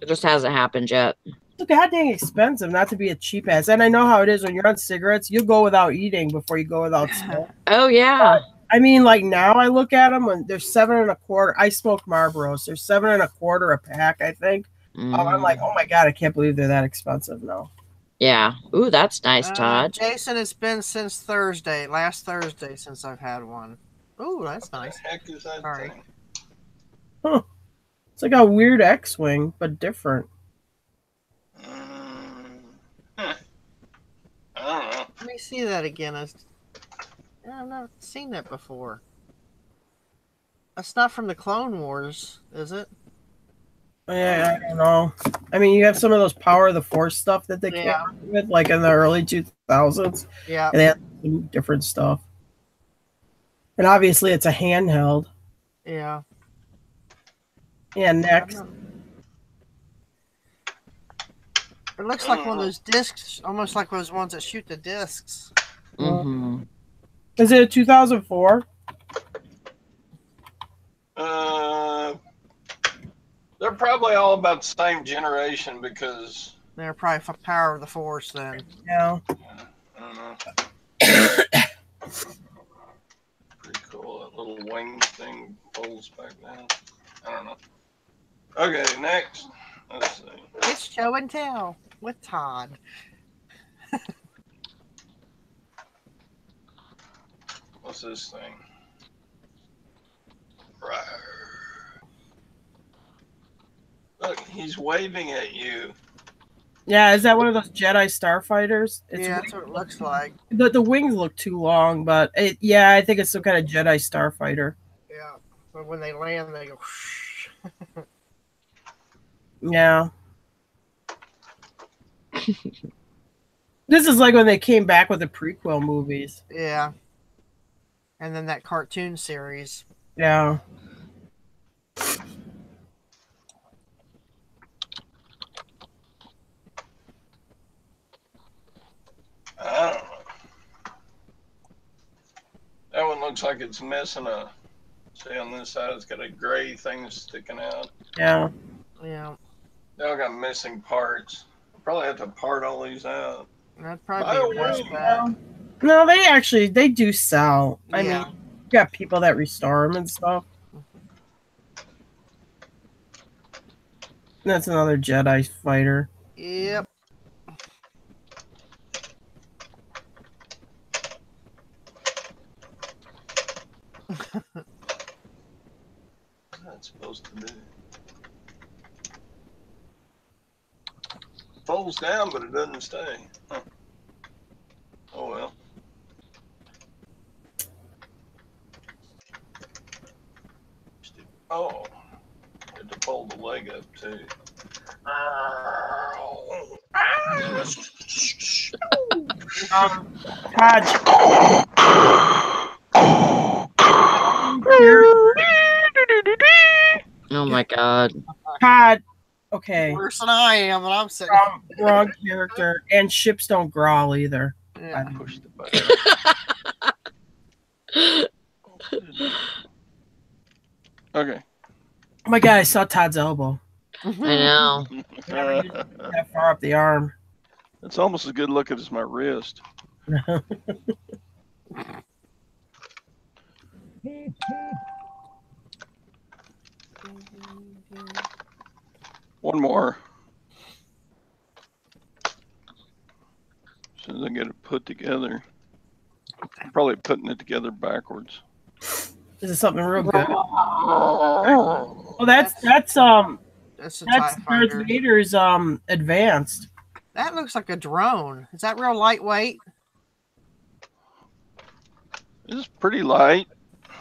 It just hasn't happened yet. It's god dang expensive not to be a cheap ass. And I know how it is when you're on cigarettes, you'll go without eating before you go without smoking. Oh, yeah. I mean, like now I look at them when they're $7.25. I smoke Marlboros. They're $7.25 a pack, I think. I'm like, oh my God, I can't believe they're that expensive now. Yeah. Ooh, that's nice, Todd. Jason, it's been since last Thursday since I've had one. Ooh, that's nice. What the heck is that thing? Huh. It's like a weird X-Wing, but different. I don't know. Let me see that again. I've not seen that before. That's not from the Clone Wars, is it? Yeah, I don't know. I mean, you have some of those Power of the Force stuff that they came out with, like in the early 2000s. Yeah. And they had some different stuff. And obviously, it's a handheld. Yeah. Yeah, next. It looks like one of those discs, almost like those ones that shoot the discs. Mm-hmm. Is it a 2004? They're probably all about the same generation because they're probably for Power of the Force then. Yeah. I don't know. Pretty cool. That little wing thing folds back down. I don't know. Okay, next. Let's see. It's show and tell with Todd. What's this thing? Right. Look, he's waving at you. Yeah, is that one of those Jedi starfighters? That's what it looks like. The wings look too long, but I think it's some kind of Jedi starfighter. Yeah, but when they land, they go. Yeah. This is like when they came back with the prequel movies. Yeah. And then that cartoon series. Yeah. I don't know. That one looks like it's missing see on this side, it's got a gray thing sticking out. Yeah. Yeah. They all got missing parts. I'll probably have to part all these out. That'd probably be best bet. No, they do sell. I mean, you got people that restore them and stuff. That's another Jedi fighter. Yep. What's that supposed to do? rolls down, but it doesn't stay. Huh. Oh well. Oh, had to pull the leg up too. Oh my God. Todd. Okay. Worse than I am, and I'm sitting. Wrong character. And ships don't growl either. Yeah. Push the button. Okay. Oh my God, I saw Todd's elbow. I know. Never used it that far up the arm. It's almost as good looking as my wrist. One more. As soon as I get it put together. I'm probably putting it together backwards. This is something real good. Oh, that's Darth Vader's advanced. That looks like a drone. Is that real lightweight? It's pretty light.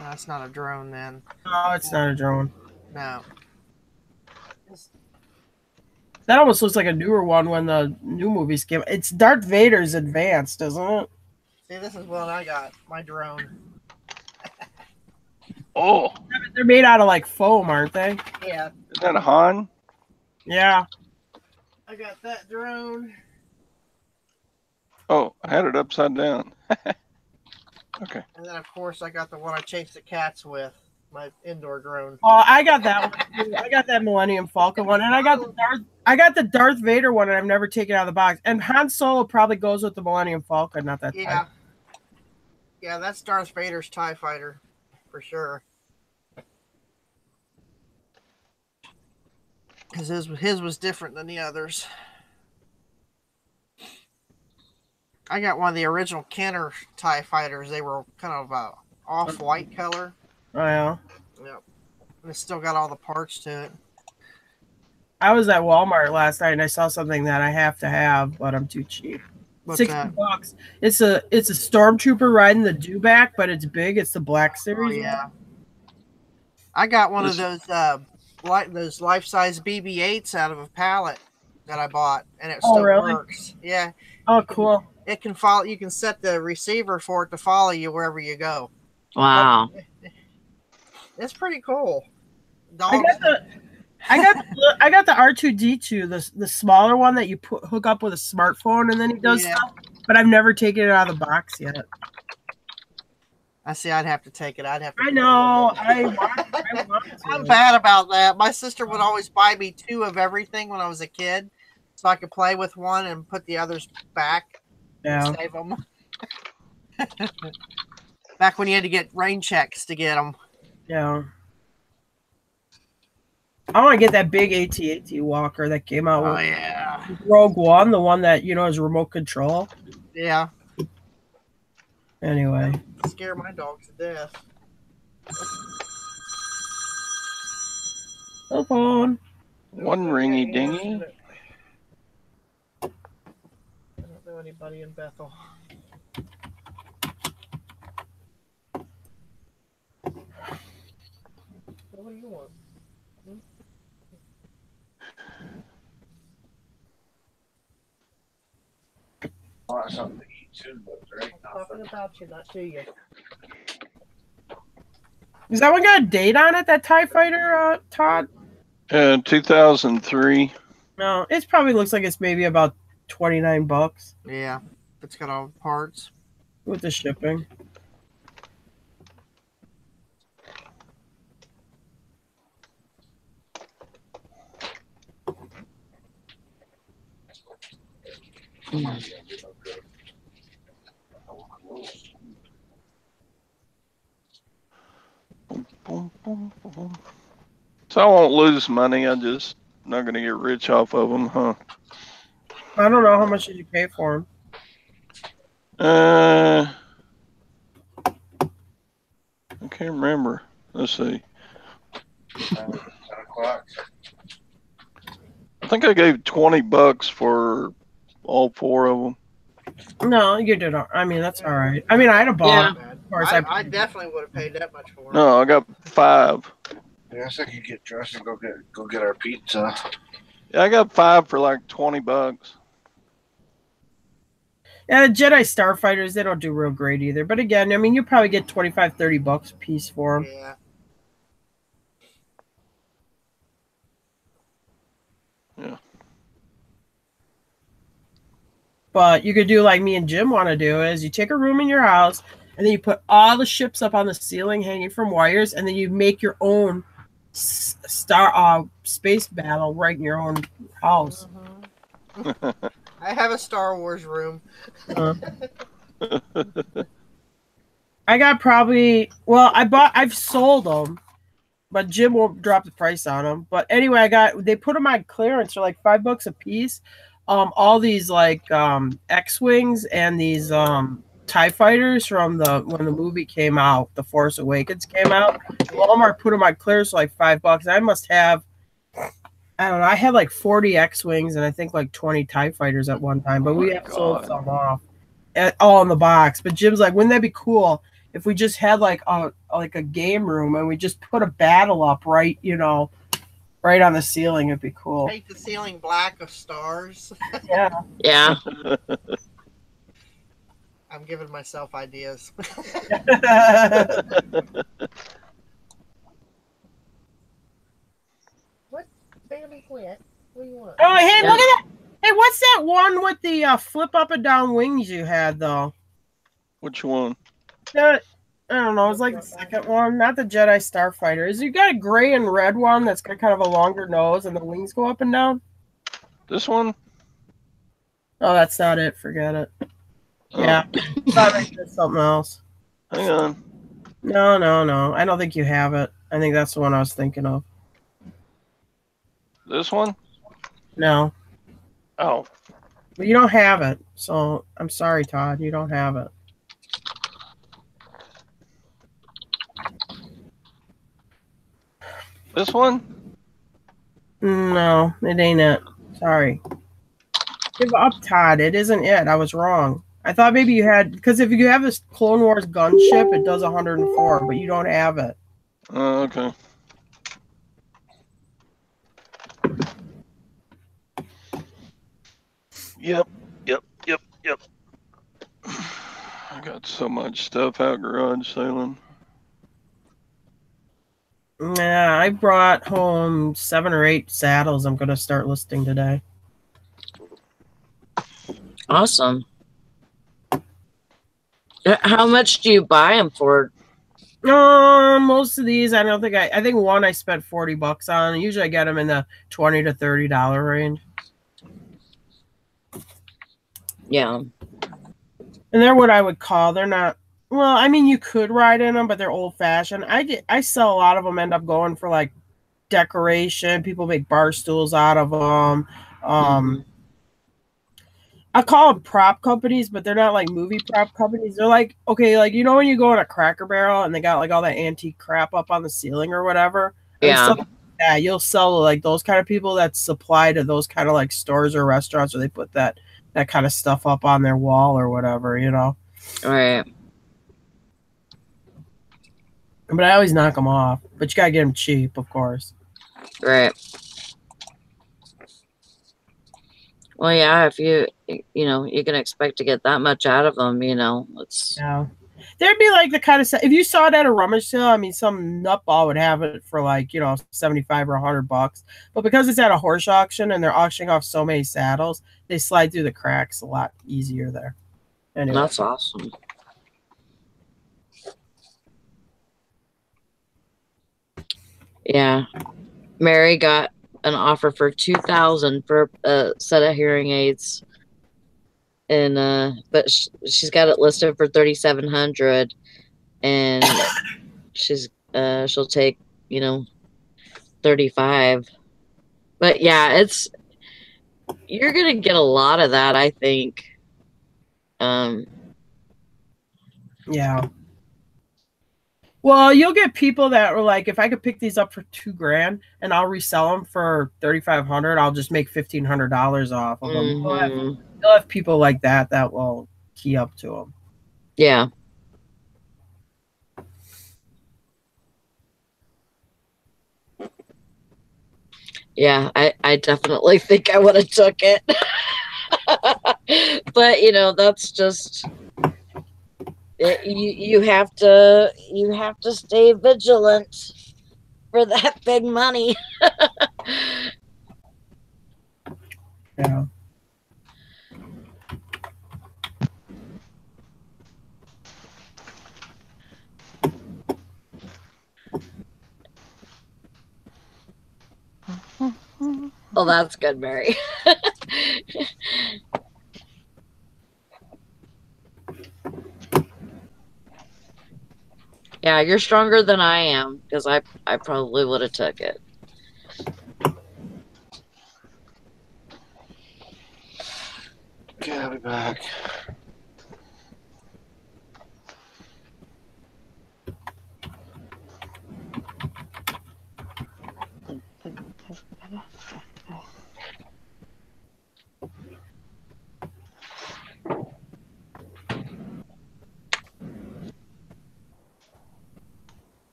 No, it's not a drone then. No, it's not a drone. No. That almost looks like a newer one when the new movies came. It's Darth Vader's advanced, isn't it? See, this is what I got. My drone. Oh. They're made out of like foam, aren't they? Yeah. Is that a Han? Yeah. I got that drone. Oh, I had it upside down. Okay. And then, of course, I got the one I chased the cats with. My indoor drone. Oh, I got that one too. I got that Millennium Falcon one, and I got the Darth Vader one, and I've never taken it out of the box. And Han Solo probably goes with the Millennium Falcon, not that. Yeah. Type. Yeah, that's Darth Vader's TIE fighter, for sure. Because his was different than the others. I got one of the original Kenner TIE fighters. They were kind of off-white color. Oh yeah. Yep. And it's still got all the parts to it. I was at Walmart last night and I saw something that I have to have, but I'm too cheap. What's $60. that? It's a stormtrooper riding the dewback, but it's big. It's the Black Series. Oh, yeah. I got one of those life-size BB-8s out of a pallet that I bought, and it still works. Yeah. Oh, cool. It can follow. You can set the receiver for it to follow you wherever you go. Wow. It's pretty cool. I got the R2D2, the smaller one that you hook up with a smartphone and then he does stuff. But I've never taken it out of the box yet. I see. I'd have to take it. I know. I want to. I'm bad about that. My sister would always buy me 2 of everything when I was a kid, so I could play with one and put the others back. Yeah. Save them. Back when you had to get rain checks to get them. Yeah. I want to get that big AT-AT walker that came out with Rogue One, the one that, is remote control. Yeah. Anyway. Scare my dogs to death. Cell phone. One ringy dingy. I don't know anybody in Bethel. What do you want? Something to eat too, but there ain't I'm talking about you, not to you. Is that one got a date on it, that TIE fighter, Todd? 2003. No, it probably looks like it's maybe about $29. Yeah, it's got all the parts. With the shipping. So I won't lose money. I'm just not going to get rich off of them, huh? I don't know how much did you pay for them. I can't remember. Let's see. 10 o'clock. I think I gave $20 for all 4 of them. No, you did. I mean, that's all right. I mean, I had a box. Yeah. Of course, I definitely would have paid that much for it. No, I got 5. I guess I could get dressed and go get our pizza. Yeah, I got 5 for like $20. Yeah, the Jedi Starfighters, they don't do real great either. But again, I mean, you probably get $25-$30 a piece for them. Yeah. Yeah. But you could do like me and Jim want to do is you take a room in your house and then you put all the ships up on the ceiling hanging from wires, and then you make your own space battle right in your own house. I have a Star Wars room. I got I've sold them, but Jim won't drop the price on them. But anyway, they put them on clearance for like $5 a piece. All these like X-Wings and these TIE fighters from when the movie came out, The Force Awakens came out. Walmart put them on clearance for like $5. I must have, I don't know, I had like 40 X-Wings and I think like 20 TIE fighters at one time, but we have sold some off, all in the box. But Jim's like, wouldn't that be cool if we just had like a game room and we just put a battle up right on the ceiling? It'd be cool. Paint the ceiling black with stars. Yeah. Yeah. I'm giving myself ideas. What? Family quit. What do you want? Oh, hey, look at that. Hey, what's that one with the flip up and down wings you had, though? Which one? I don't know. It was like the second one, not the Jedi Starfighter. You got a gray and red one that's got kind of a longer nose and the wings go up and down? This one? Oh, that's not it. Forget it. Oh. Yeah. I thought I did something else. Hang on. No. I don't think you have it. I think that's the one I was thinking of. This one? No. Oh. But you don't have it. So I'm sorry, Todd. You don't have it. This one? No, it ain't it. Sorry. Give up, Todd. It isn't it. I was wrong. I thought maybe you had, because if you have this Clone Wars gunship, it does 104, but you don't have it. Oh, okay. Yep. I got so much stuff out garage sailing. Yeah, I brought home 7 or 8 saddles I'm going to start listing today. Awesome. How much do you buy them for? Most of these, I don't think I think one I spent $40 on. Usually I get them in the $20 to $30 range. Yeah. And they're what I would call, they're not, well, I mean, you could ride in them, but they're old fashioned. I sell a lot of them, end up going for like decoration. People make bar stools out of them. I call them prop companies, but they're not like movie prop companies. They're like, okay, like, you know, when you go in a Cracker Barrel and they got like all that antique crap up on the ceiling or whatever. Yeah. Yeah, you'll sell like those kind of people that supply to those kind of like stores or restaurants where they put that kind of stuff up on their wall or whatever, you know. Right. But I always knock them off. But you gotta get them cheap, of course. Right. Well, yeah, if you can expect to get that much out of them, it's... Yeah. There'd be like the kind of stuff, if you saw it at a rummage sale, I mean, some nutball would have it for like, $75 or $100. But because it's at a horse auction and they're auctioning off so many saddles, they slide through the cracks a lot easier there. Anyway. That's awesome. Yeah. Mary got an offer for $2,000 for a set of hearing aids. And but she's got it listed for $3,700, and she'll take $35. But yeah, you're gonna get a lot of that, I think. Yeah. Well, you'll get people that were like, if I could pick these up for $2,000 and I'll resell them for $3,500, I'll just make $1,500 off of them. You'll have people like that will key up to them. Yeah. Yeah, I definitely think I would have took it. But you know, that's just it, you have to stay vigilant for that big money. Yeah. Oh, that's good, Mary. Yeah, you're stronger than I am, because I probably would have took it. Okay, I'll be back.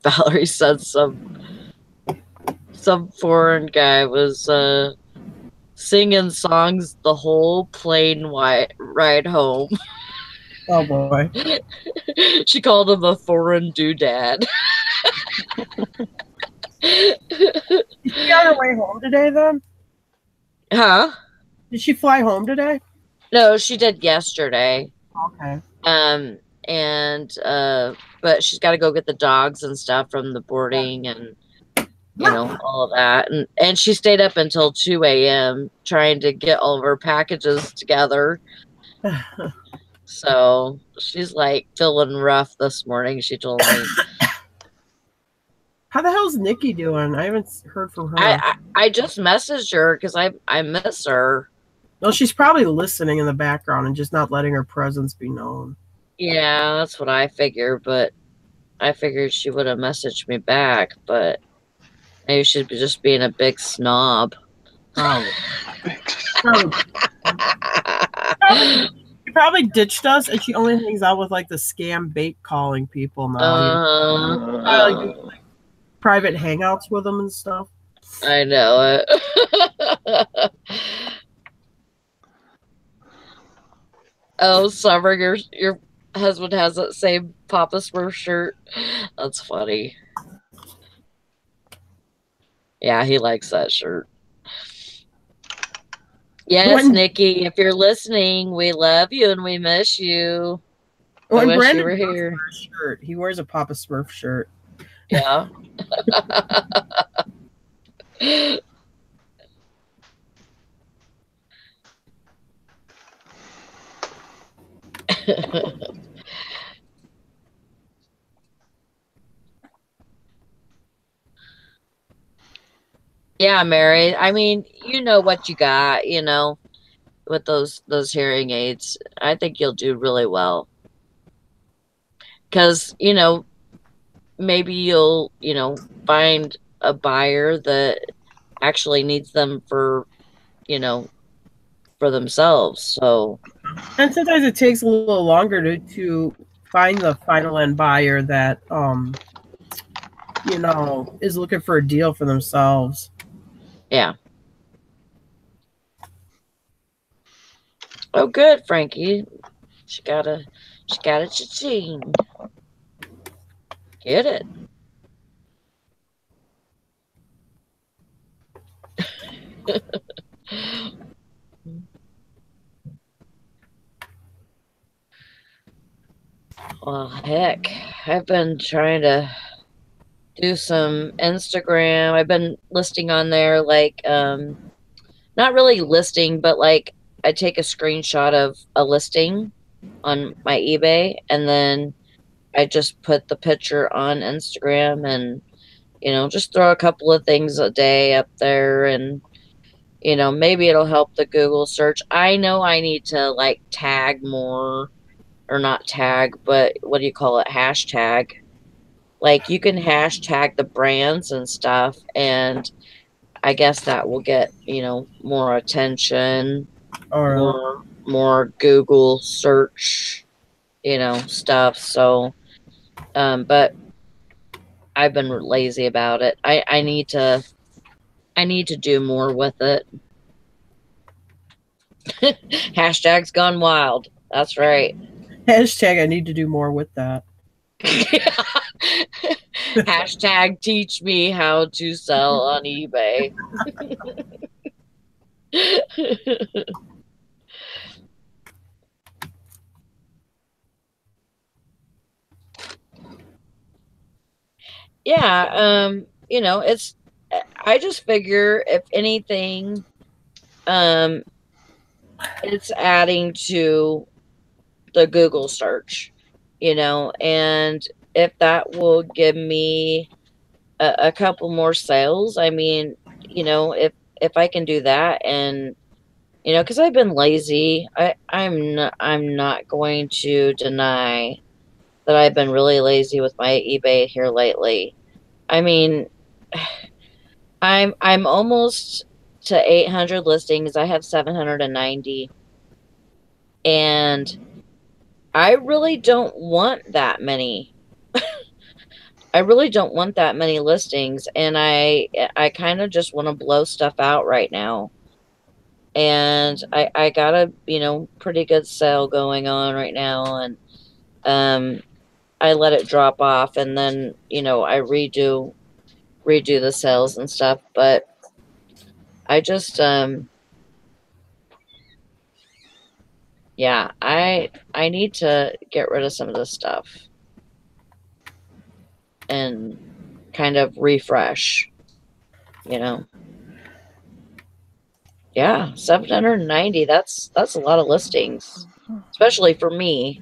Valorie said some foreign guy was singing songs the whole plane ride home. Oh boy. She called him a foreign doodad. Is she on her way home today then? Huh? Did she fly home today? No, she did yesterday. Okay. But she's got to go get the dogs and stuff from the boarding and you know, all of that. And she stayed up until 2 a.m. trying to get all of her packages together. So she's like feeling rough this morning, she told me. How the hell's Nikki doing? I haven't heard from her. I just messaged her because I miss her. Well, she's probably listening in the background and just not letting her presence be known. Yeah, that's what I figured, but I figured she would have messaged me back, but maybe she'd be just being a big snob. Probably. She probably ditched us, and she only hangs out with like the scam bait calling people now. Like, private hangouts with them and stuff. I know it. Oh, Summer, your husband has that same Papa Smurf shirt. That's funny. Yeah, he likes that shirt. Yes, Nikki, if you're listening, we love you and we miss you. I wish you were here. Shirt. He wears a Papa Smurf shirt. Yeah. Yeah, Mary. I mean, you know what you got, you know, with those hearing aids. I think you'll do really well. Because, you know, maybe you'll, you know, find a buyer that actually needs them for, you know, for themselves. So, and sometimes it takes a little longer to find the final end buyer that you know, is looking for a deal for themselves. Yeah. Oh, good, Frankie. She got a cha-ching. Get it. Well, heck, I've been trying to do some Instagram. I've been listing on there, like, not really listing, but like I take a screenshot of a listing on my eBay and then I just put the picture on Instagram and, you know, just throw a couple of things a day up there and, you know, maybe it'll help the Google search. I know I need to like tag more, or not tag, but what do you call it? Hashtag like you can hashtag the brands and stuff, and I guess that will get, you know, more attention, more Google search, you know, stuff. So, but I've been lazy about it. I need to do more with it. Hashtags gone wild. That's right. Hashtag I need to do more with that. Hashtag teach me how to sell on eBay. Yeah, you know, I just figure if anything, it's adding to the Google search, you know, and if that will give me a couple more sales, I mean, you know, if I can do that, and you know, because I've been lazy, I'm not going to deny that I've been really lazy with my eBay here lately. I mean, I'm almost to 800 listings. I have 790, and I really don't want that many. I really don't want that many listings, and I kind of just want to blow stuff out right now. And I got a, you know, pretty good sale going on right now, and I let it drop off, and then, you know, I redo the sales and stuff, but I just yeah, I need to get rid of some of this stuff and kind of refresh, you know. Yeah, 790, that's a lot of listings, especially for me.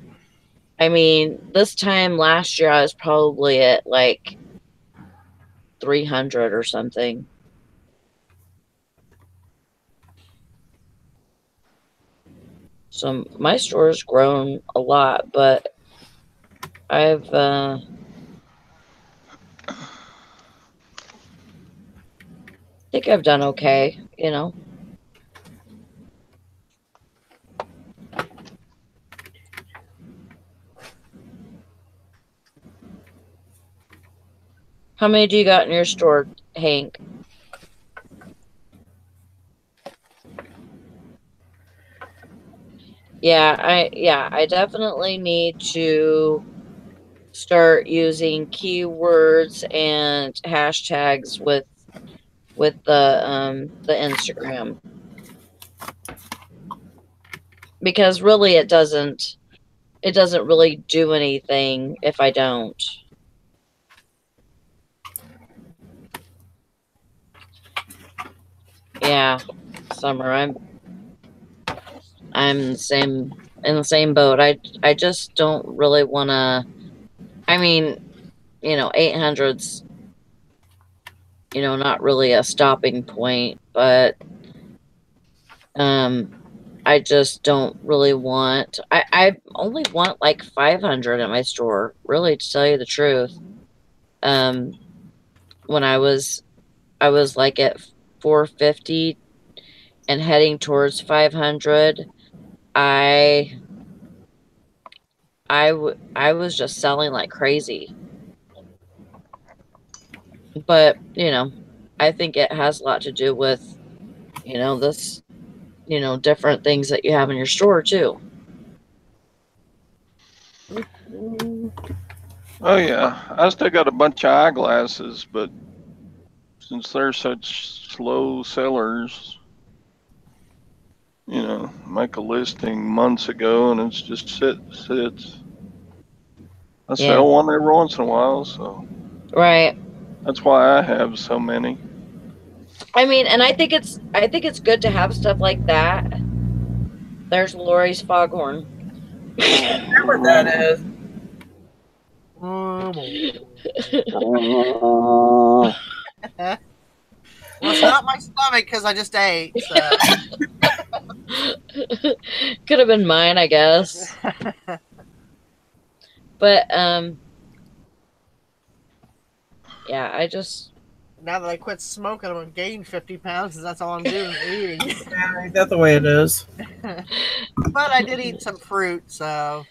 I mean, this time last year I was probably at like 300 or something. So my store has grown a lot, but I've think I've done okay, you know. How many do you got in your store, Hank? Yeah, I definitely need to start using keywords and hashtags with the Instagram, because really it doesn't really do anything if I don't. Yeah, Summer, I'm the same, in the same boat. I just don't really want to. I mean, you know, 800's, you know, not really a stopping point, but I just don't really want. I only want like 500 at my store, really, to tell you the truth. When I was like at 450 and heading towards 500, I was just selling like crazy. But, you know, I think it has a lot to do with, you know, this, you know, different things that you have in your store too. Oh yeah, I still got a bunch of eyeglasses, but since they're such slow sellers, you know, make a listing months ago and it's just sits. I sell one every once in a while, so right. That's why I have so many. I mean, and I think it's good to have stuff like that. There's Lori's foghorn. I know what that is. Well, it's not my stomach because I just ate. So. Could have been mine, I guess. But Yeah, I just. Now that I quit smoking, I'm gonna gain 50 pounds, and that's all I'm doing, eating. Yeah, that's the way it is. But I did eat some fruit, so.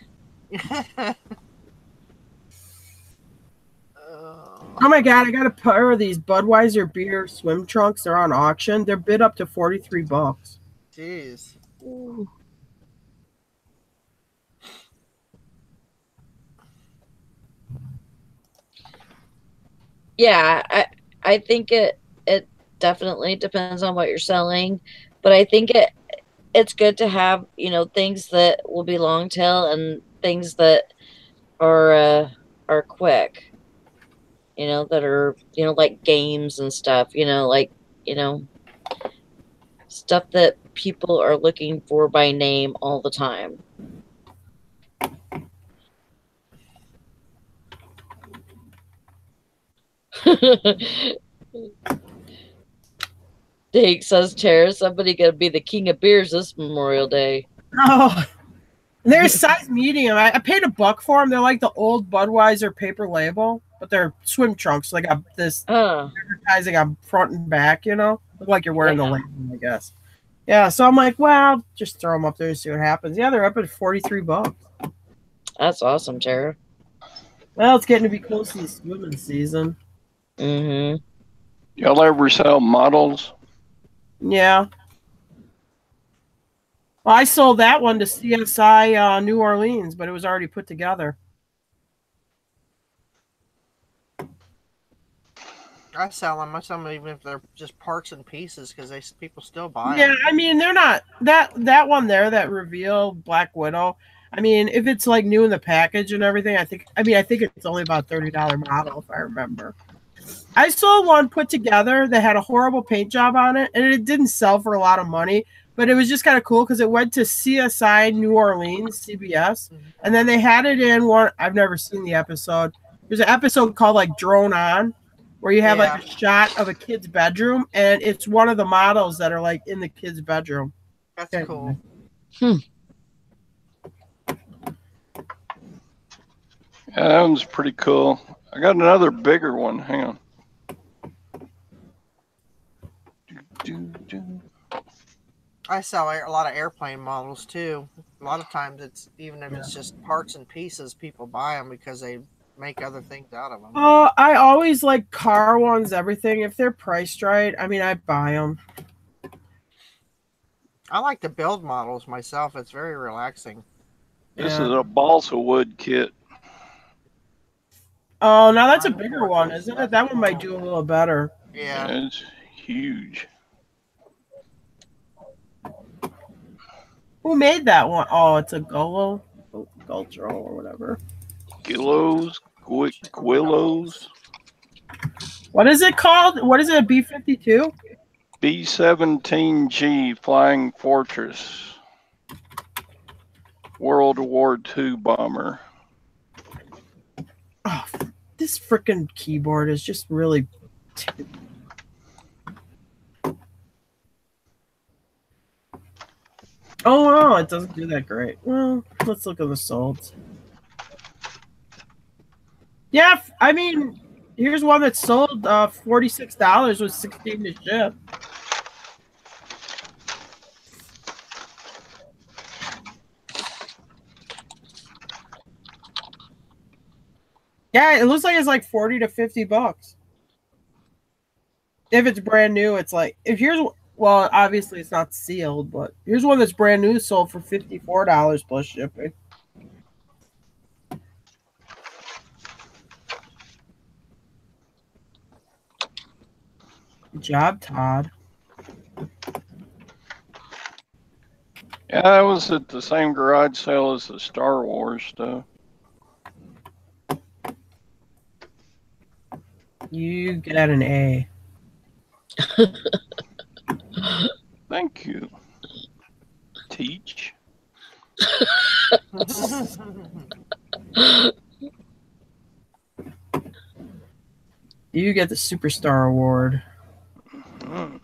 Oh my god, I got a pair of these Budweiser beer swim trunks. They're on auction. They're bid up to $43. Jeez. Ooh. Yeah, I think it definitely depends on what you're selling, but I think it's good to have, things that will be long tail and things that are quick, that are, like games and stuff, like, stuff that people are looking for by name all the time. Dake says, Chair, somebody gonna be the king of beers this Memorial Day. Oh, they're size medium. I paid $1 for them. They're like the old Budweiser paper label, but they're swim trunks. So they got this advertising on front and back, Look like you're wearing the label, I guess. Yeah, so I'm like, well, just throw them up there and see what happens. Yeah, they're up at $43. That's awesome, Chair. Well, it's getting to be close to the swimming season. Mm-hmm. Y'all ever sell models? Yeah. Well, I sold that one to CSI New Orleans, but it was already put together. I sell them even if they're just parts and pieces because people still buy them. Yeah, I mean they're not that one there, that reveal Black Widow. I mean, if it's like new in the package and everything, I think it's only about $30 model if I remember. I sold one put together that had a horrible paint job on it, and it didn't sell for a lot of money, but it was just kind of cool because it went to CSI New Orleans, CBS, and then they had it in one. I've never seen the episode. There's an episode called like Drone On, where you have like a shot of a kid's bedroom, and it's one of the models that are like in the kid's bedroom. That's cool. Yeah, that one's pretty cool. I got another bigger one. Hang on. I sell a lot of airplane models too. A lot of times it's even if it's just parts and pieces, people buy them because they make other things out of them. I always like car ones, everything. If they're priced right, I mean, I buy them. I like to build models myself. It's very relaxing. This is a balsa wood kit. Oh, now that's a bigger one, isn't it? That one might do a little better. Yeah. It's huge. Who made that one? Oh, it's a Gullo or whatever. Gillos, Quillos. What is it called? What is it? A B-52? B-17G Flying Fortress. World War II bomber. Oh, this freaking keyboard is just really... Oh, wow, it doesn't do that great. Well, let's look at the solds. Yeah, I mean, here's one that sold $46 with $16 to ship. Yeah, it looks like it's like $40 to $50. If it's brand new, it's like well, obviously it's not sealed, but here's one that's brand new, sold for $54 plus shipping. Good job, Todd. Yeah, that was at the same garage sale as the Star Wars stuff. You got an A. Thank you. Teach. You get the Superstar Award. Mm-hmm.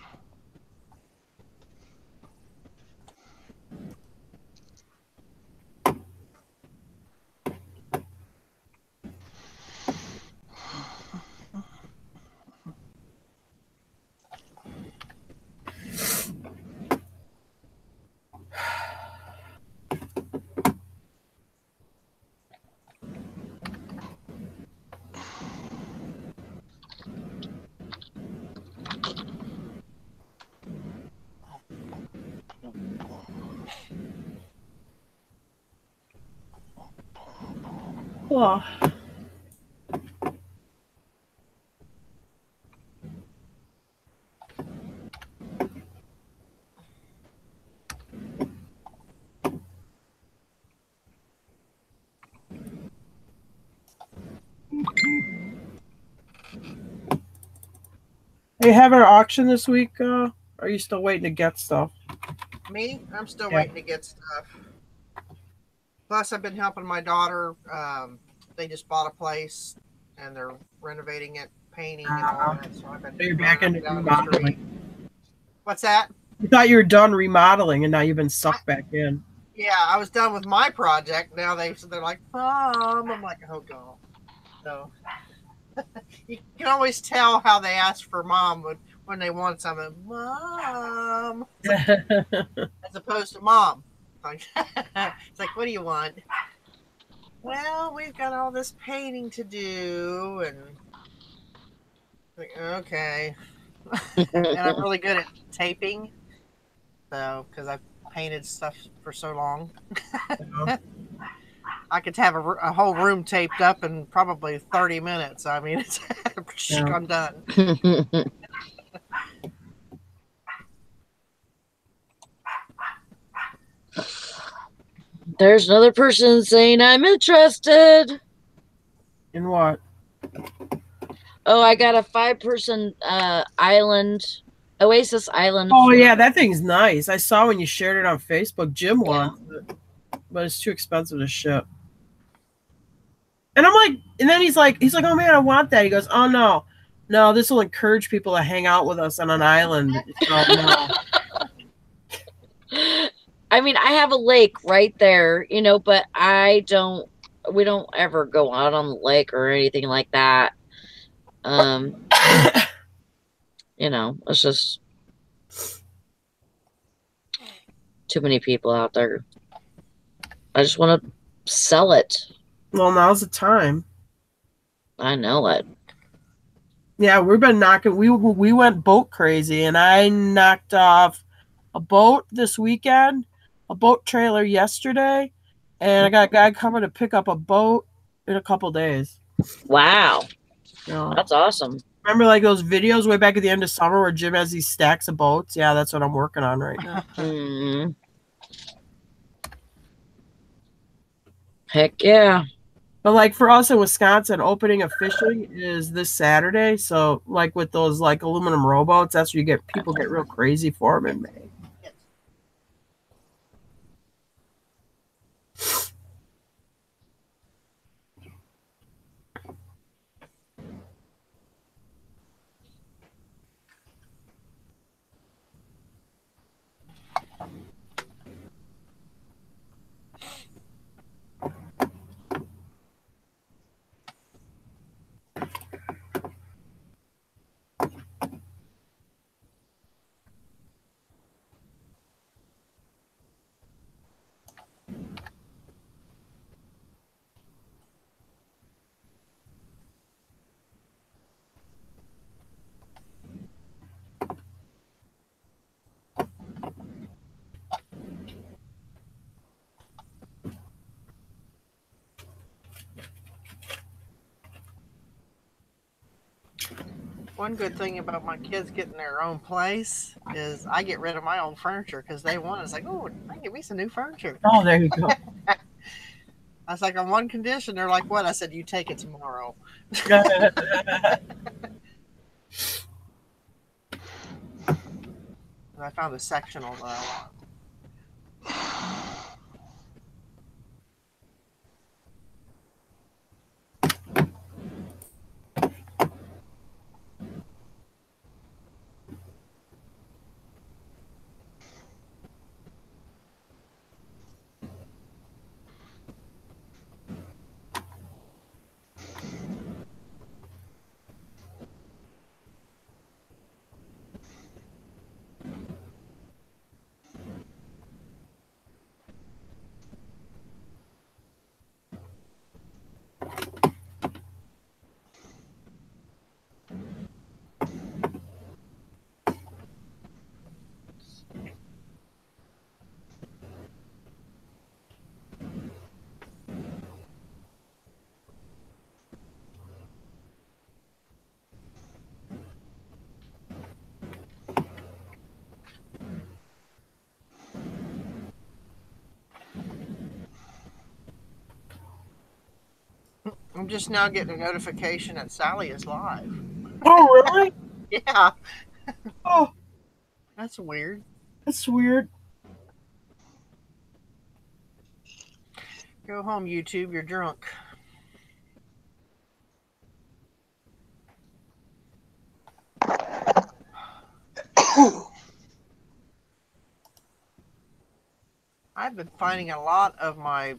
Oh. Are you having an auction this week? Or are you still waiting to get stuff? Me? I'm still waiting to get stuff. Plus, I've been helping my daughter. They just bought a place and they're renovating it, painting and all that. So I've been. So you're back into down the street. remodeling. What's that? You thought you were done remodeling, and now you've been sucked back in. Yeah, I was done with my project. Now they're like, Mom. I'm like, oh god. So you can always tell how they ask for mom when they want something. Mom, as opposed to mom. It's like, what do you want? Well, we've got all this painting to do, and like, okay. And I'm really good at taping, so because I've painted stuff for so long. I could have a whole room taped up in probably 30 minutes. I mean, it's I'm done. There's another person saying I'm interested. In what? Oh, I got a 5-person island, Oasis Island. Oh yeah, that thing's nice. I saw when you shared it on Facebook. Jim wants it, but it's too expensive to ship. And I'm like, and then he's like, oh man, I want that. He goes, oh no, this will encourage people to hang out with us on an island. So, no. I mean, I have a lake right there, but we don't ever go out on the lake or anything like that. It's just too many people out there. I just want to sell it. Well, now's the time. I know it. Yeah, we've been knocking. We went boat crazy, and I knocked off a boat this weekend, a boat trailer yesterday, and I got a guy coming to pick up a boat in a couple days. Wow, that's awesome. Remember, like those videos way back at the end of summer where Jim has these stacks of boats? Yeah, that's what I'm working on right now. Mm-hmm. Heck yeah. But like for us in Wisconsin, opening of fishing is this Saturday. So like with those like aluminum rowboats, that's where people get real crazy for them in May. One good thing about my kids getting their own place is I get rid of my own furniture because they want it. It's like, oh, I get me some new furniture. Oh, there you go. I was like, on one condition. They're like, what? I said, you take it tomorrow. I found a sectional that I want. I'm just now getting a notification that Sally is live. Oh, really? Yeah. Oh, That's weird. that's weird. Go home, YouTube. You're drunk. I've been finding a lot of my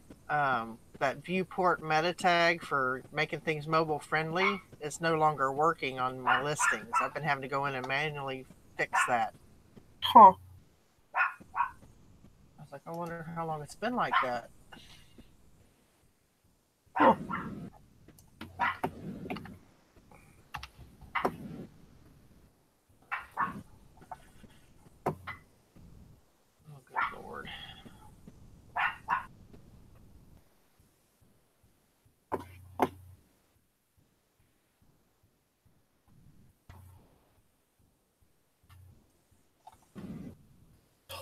that viewport meta tag for making things mobile friendly is no longer working on my listings. I've been having to go in and manually fix that. Huh. I was like, I wonder how long it's been like that. Huh. Oh, good Lord.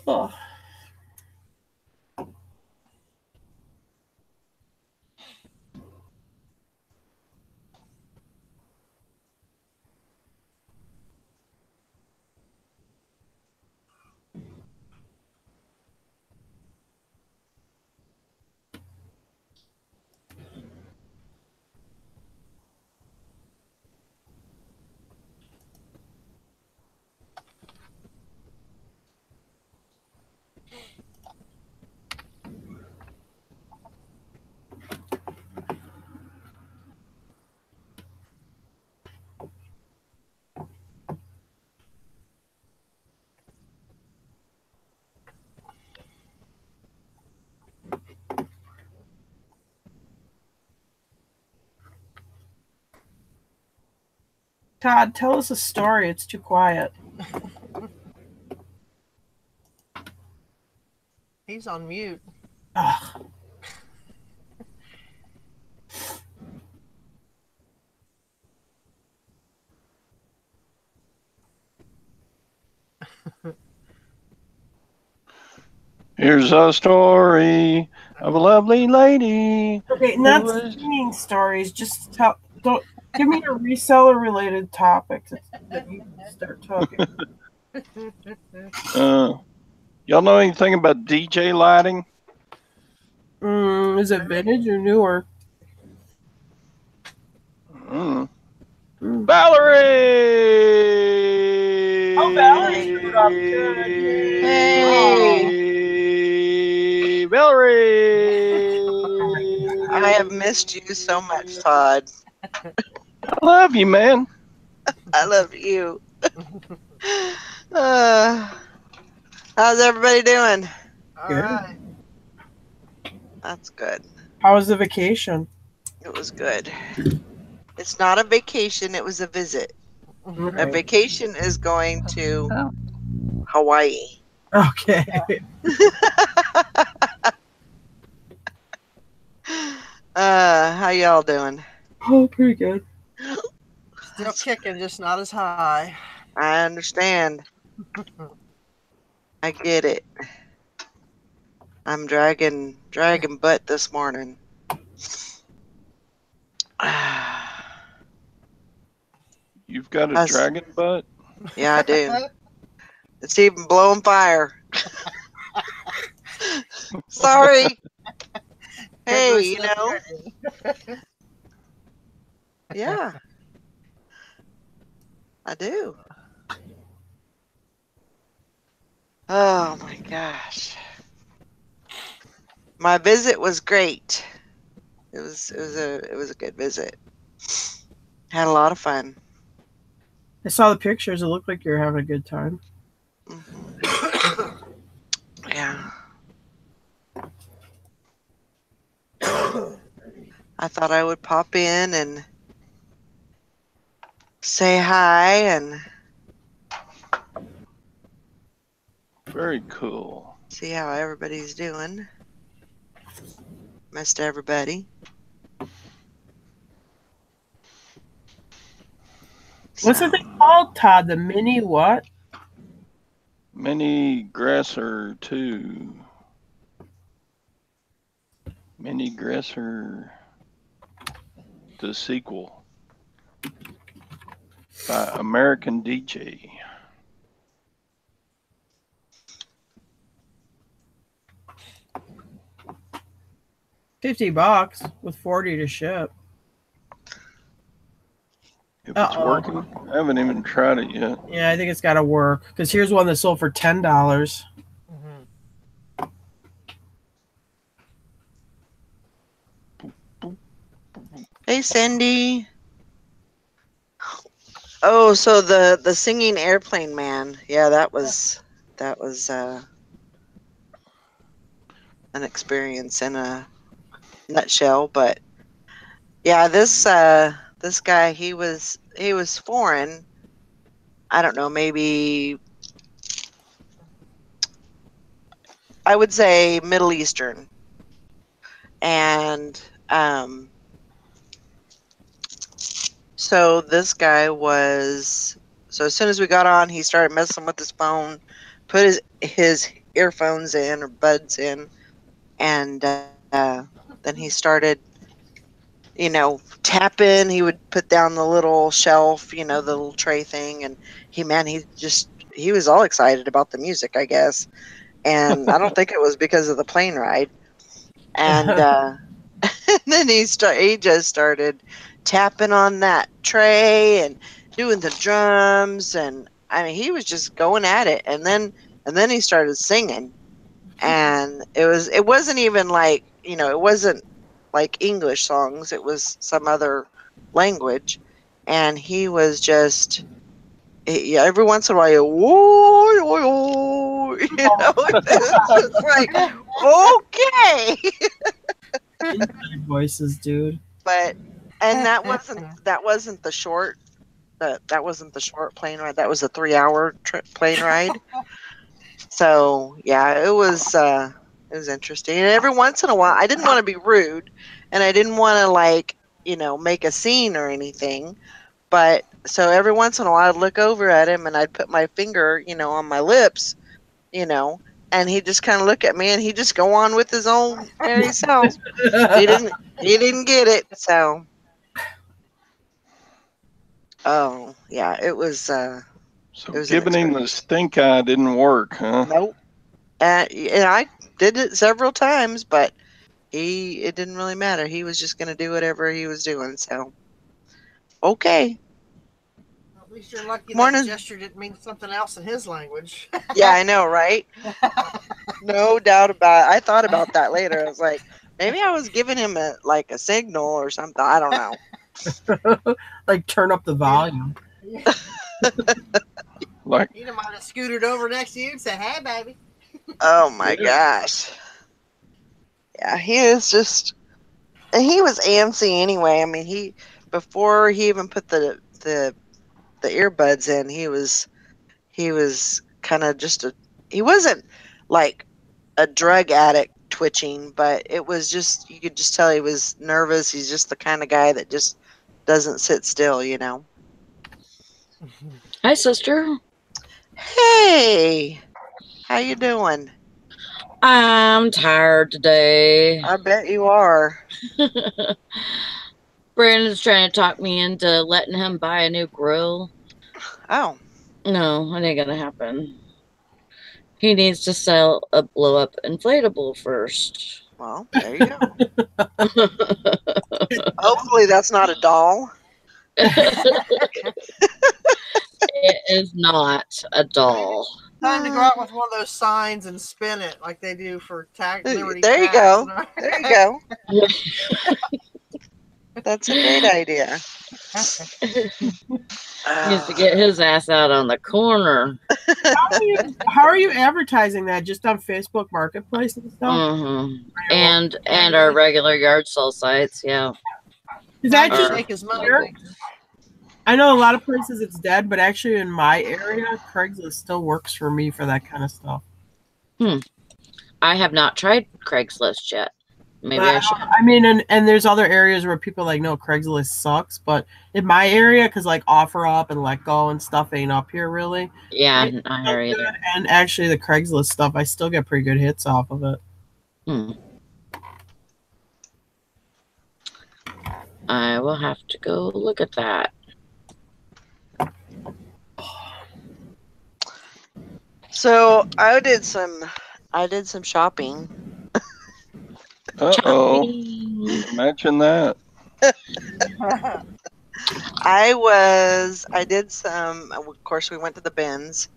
Huh. Todd, tell us a story. It's too quiet. He's on mute. Ugh. Here's a story of a lovely lady. Okay, who not was- singing stories. Just tell. Don't give me a reseller related topic that you start talking. Y'all know anything about DJ lighting? Is it vintage or newer? Mm. Mm. Valorie! Oh, Valerie showed up. Good. Yay. Hey. Valerie! I have missed you so much, Todd. I love you, man. I love you. How's everybody doing? All Good. right. That's good. How was the vacation? It was good. It's not a vacation, it was a visit. A Right. vacation is going to Hawaii. Okay. How y'all doing? Oh, pretty good. Still kicking, just not as high. I understand. I get it. I'm dragging butt this morning. You've got a Us. dragon butt? Yeah, I do. It's even blowing fire. Sorry. Hey, you know. Yeah. I do. Oh my gosh. My visit was great. It was a good visit. Had a lot of fun. I saw the pictures. It looked like you were having a good time. Mm-hmm. Yeah. I thought I would pop in and say hi and Very cool. see how everybody's doing. Missed everybody. What's the thing called, Todd? The mini what? Mini Gresser 2. Mini Gresser. the sequel by American DJ. $50 with 40 to ship. If it's working, I haven't even tried it yet. Yeah, I think it's got to work. Because here's one that sold for $10. Hey, Cindy. Oh, so the singing airplane man. Yeah, that was an experience in a nutshell. But yeah, this guy, he was foreign. I don't know, maybe I would say Middle Eastern. And so this guy was, so as soon as we got on, he started messing with his phone, put his earphones in or buds in, and then he started, tapping. He would put down the little shelf, the little tray thing, and he was all excited about the music, I guess. And I don't think it was because of the plane ride. And and then he just started tapping on that tray and doing the drums, and I mean he was just going at it. And then he started singing, and it wasn't even like, it wasn't like English songs, it was some other language, and he was just, yeah, every once in a while, whoa, whoa, it's just like, okay. Voices, dude. But and that wasn't the short plane ride. That was a 3-hour plane ride. So yeah, it was interesting. And every once in a while, I didn't want to be rude, and I didn't want to make a scene or anything. But so every once in a while, I'd look over at him and I'd put my finger, on my lips, and he'd just kind of look at me and he'd just go on with his own merry self. He didn't get it. So, oh yeah, it was. So giving him the stink eye didn't work, huh? Nope. And I did it several times, but it didn't really matter. He was just going to do whatever he was doing. So, okay. At least you're lucky Morning. that gesture didn't mean something else in his language. Yeah, I know, right? No doubt about it. I thought about that later. I was like, maybe I was giving him a signal or something. I don't know. Like turn up the volume. Like he might have scooted over next to you and said, "Hey, baby." Oh my gosh. Yeah, he is just, and he was antsy anyway. I mean, before he even put the earbuds in, he was kind of just he wasn't like a drug addict twitching, but it was just, you could just tell he was nervous. He's just the kind of guy that just doesn't sit still, Hi, sister. Hey, how you doing? I'm tired today. I bet you are. Brandon's trying to talk me into letting him buy a new grill. Oh. No, it ain't gonna happen. He needs to sell a blow-up inflatable first. Well, there you go. Hopefully that's not a doll. It is not a doll. Time to go out with one of those signs and spin it like they do for Liberty. There you go. There you go. That's a great idea. He needs to get his ass out on the corner. How are you advertising that? Just on Facebook Marketplace and stuff? Mm-hmm. And our regular yard sale sites, yeah. Is that just make his money? I know a lot of places it's dead, but actually in my area, Craigslist still works for me for that kind of stuff. I have not tried Craigslist yet. Maybe I should. I mean, and there's other areas where people are like, no, Craigslist sucks. But in my area, because like OfferUp and Let Go and stuff ain't up here really. Yeah, not here either. And actually, the Craigslist stuff, I still get pretty good hits off of it. I will have to go look at that. So I did some shopping. Uh-oh. Shopping. Imagine that. I did some, of course we went to the bins,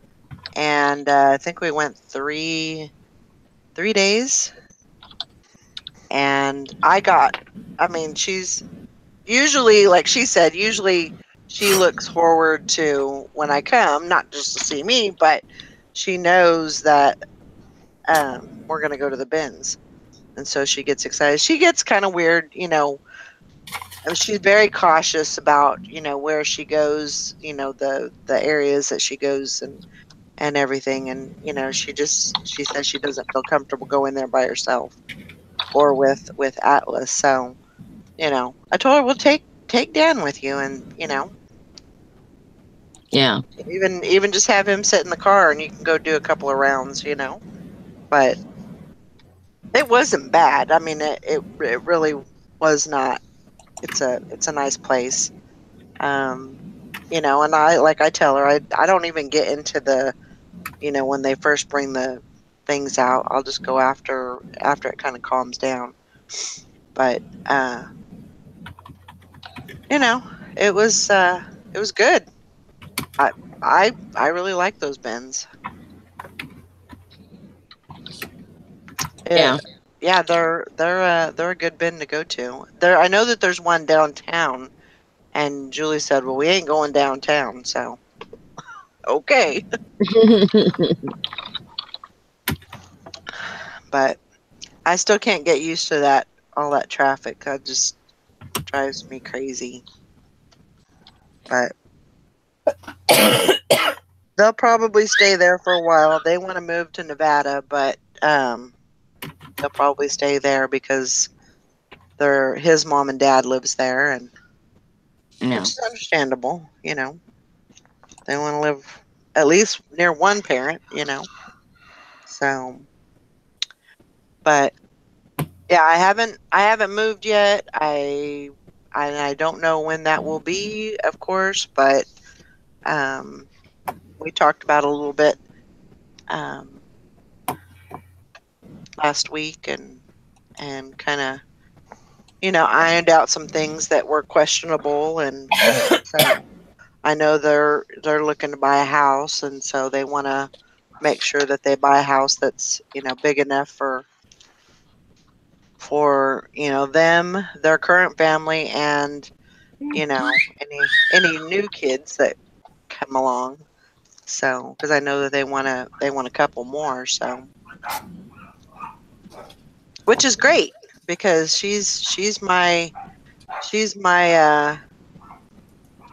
and I think we went 3 days, and she's usually, like she said, usually she looks forward to when I come, not just to see me, but she knows that we're going to go to the bins. And so she gets excited. She gets kind of weird, she's very cautious about, where she goes, the areas that she goes and everything. And, she says she doesn't feel comfortable going there by herself or with Atlas. So, I told her, well, take Dan with you, and, Yeah. even just have him sit in the car and you can go do a couple of rounds, but it wasn't bad. I mean, it really was not. It's a nice place. And I tell her, I don't even get into the, when they first bring the things out, I'll just go after it kind of calms down. But it was good. I really like those bins. Yeah. Yeah, they're a good bin to go to. I know that there's one downtown, and Julie said, "Well, we ain't going downtown." So, okay. But I still can't get used to all that traffic. That just drives me crazy. But they'll probably stay there for a while. They want to move to Nevada, but they'll probably stay there because his mom and dad lives there, and Yeah. which is understandable. They want to live at least near one parent. So, but yeah, I haven't moved yet. I don't know when that will be, of course, but we talked about it a little bit last week, and kind of ironed out some things that were questionable, and so I know they're looking to buy a house, and so they want to make sure that they buy a house that's big enough for them, their current family, and any new kids that come along. So, because I know that they want a couple more, so which is great because she's my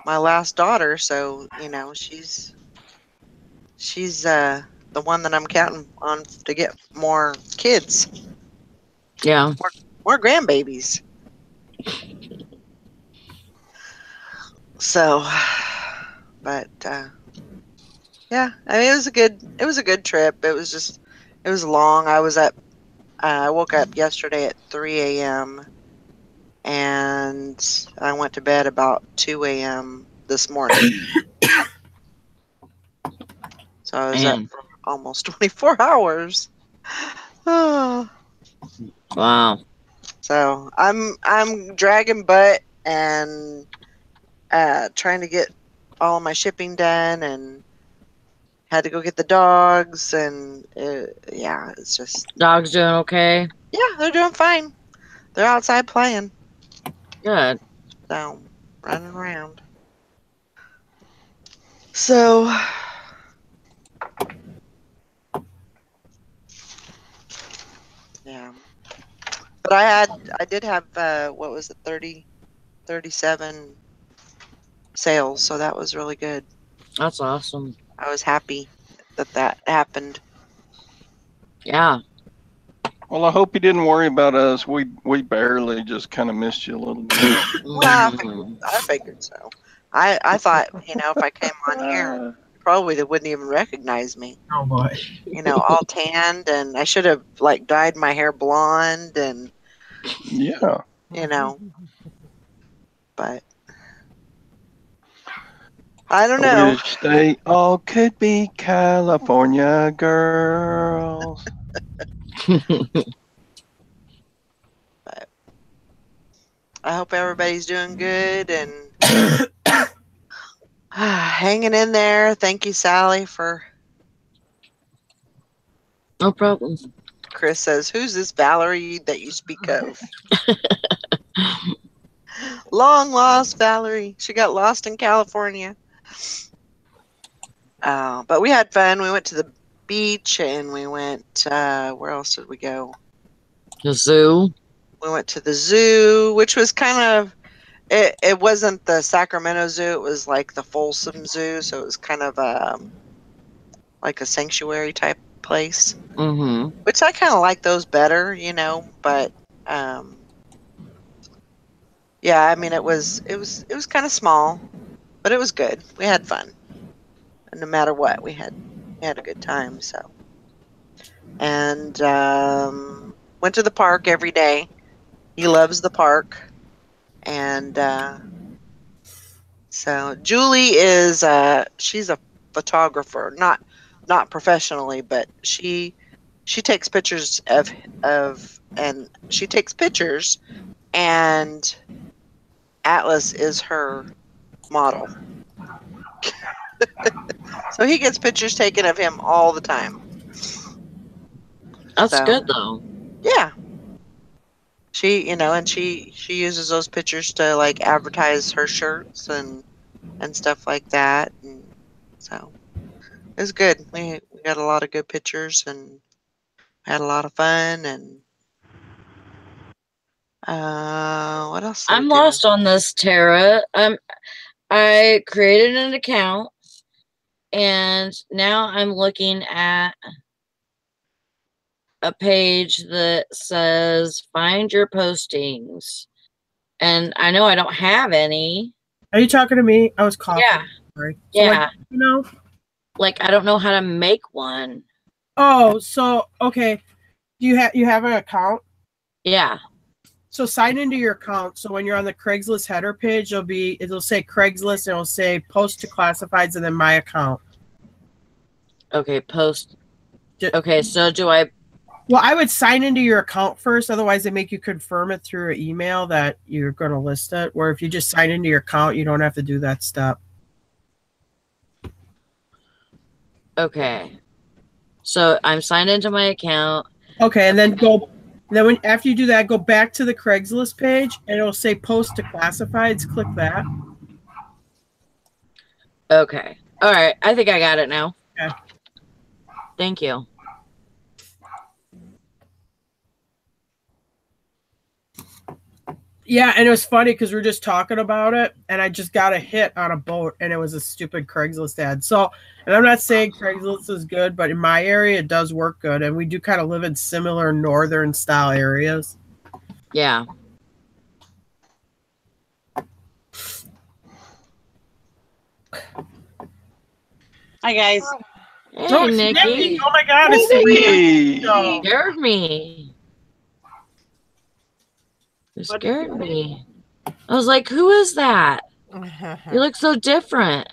my last daughter, so she's the one that I'm counting on to get more kids. Yeah. More grandbabies. So, but yeah, I mean it was a good trip. It was long. I woke up yesterday at 3 a.m. and I went to bed about 2 a.m. this morning. So I was up for almost 24 hours. Oh. Wow. So I'm dragging butt and trying to get all of my shipping done, and had to go get the dogs, and yeah, it's just Dog's doing okay? yeah, they're doing fine. They're outside playing. Good. So running around. So yeah. But I did have what was it, 37 sales, so that was really good. That's awesome. I was happy that happened. Yeah. Well, I hope you didn't worry about us. We barely just kind of missed you a little bit. Well, I figured so. I thought, if I came on here, probably they wouldn't even recognize me. Oh boy. All tanned, and I should have dyed my hair blonde, and Yeah. but I don't know. Wish they all could be California girls. But I hope everybody's doing good and hanging in there. Thank you, Sally, for. No problem. Chris says, "Who's this Valorie that you speak of?" Long lost Valorie. She got lost in California. But we had fun. We went to the beach and we went, where else did we go? The zoo. We went to the zoo, which was kind of, it wasn't the Sacramento Zoo. It was like the Folsom Zoo. So it was kind of like a sanctuary type place. Mm-hmm. Which I kind of like those better, but yeah, I mean it was kind of small, but it was good. We had fun. And no matter what, we had a good time, so. And went to the park every day. He loves the park. And so Julie is she's a photographer, not professionally, but she takes pictures and she takes pictures, and Atlas is her model. So he gets pictures taken of him all the time. That's good though. Yeah. She, and she uses those pictures to like advertise her shirts and stuff like that, and so it was good. We got a lot of good pictures and had a lot of fun. And what else did we I'm do? lost on this, Tara. I created an account and now I'm looking at a page that says find your postings. And I know I don't have any. Are you talking to me? I was coughing. Yeah. Sorry. So Yeah. Like, I don't know how to make one. Oh, so okay. You have an account? Yeah. So sign into your account. So when you're on the Craigslist header page, it'll say Craigslist and it'll say post to classifieds and then my account. Okay, post. Okay, so do I? Well, I would sign into your account first. Otherwise, they make you confirm it through an email that you're going to list it. Where if you just sign into your account, you don't have to do that step. Okay. So I'm signed into my account. Okay, and then after you do that, go back to the Craigslist page and it'll say post to classifieds. Click that. Okay. All right. I think I got it now. Okay. Thank you. Yeah, and it was funny because we were just talking about it, and I just got a hit on a boat, and it was a stupid Craigslist ad. So, and I'm not saying Craigslist is good, but in my area, it does work good, and we do kind of live in similar northern style areas. Yeah. Hi, guys. Hey, Nikki. Oh my God, it's Hey. You scared me. You scared me. I was like, who is that? You look so different.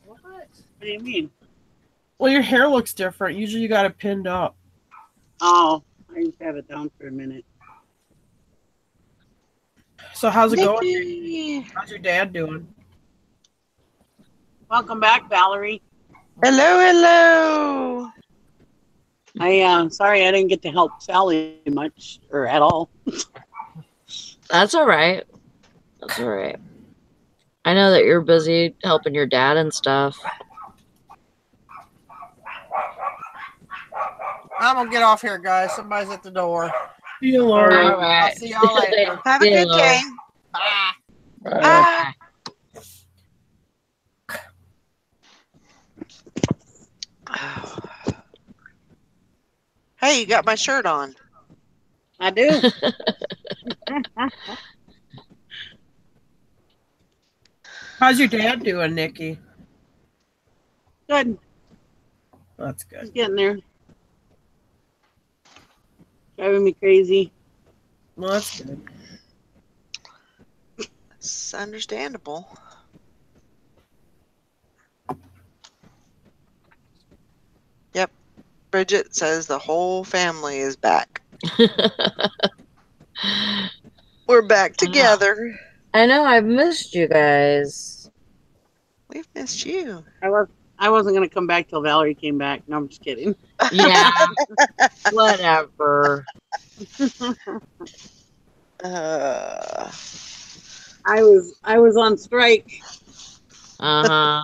What? What do you mean? Well, your hair looks different. Usually you got it pinned up. Oh, I used to have it down for a minute. So how's it going? How's your dad doing? Welcome back, Valorie. Hello. Sorry I didn't get to help Sally much or at all. That's all right. That's all right. I know that you're busy helping your dad and stuff. I'm gonna get off here, guys. Somebody's at the door. See you, Laura. All right. I'll see y'all later. Have a good day. Bye. Bye. Hey, you got my shirt on. I do. How's your dad doing, Nikki? Good. That's good. He's getting there. Driving me crazy. Well, that's good. It's understandable. Yep. Bridget says the whole family is back. We're back together. I know. I've missed you guys. We've missed you. I wasn't gonna come back till Valerie came back. No, I'm just kidding. Yeah. Whatever. I was on strike. I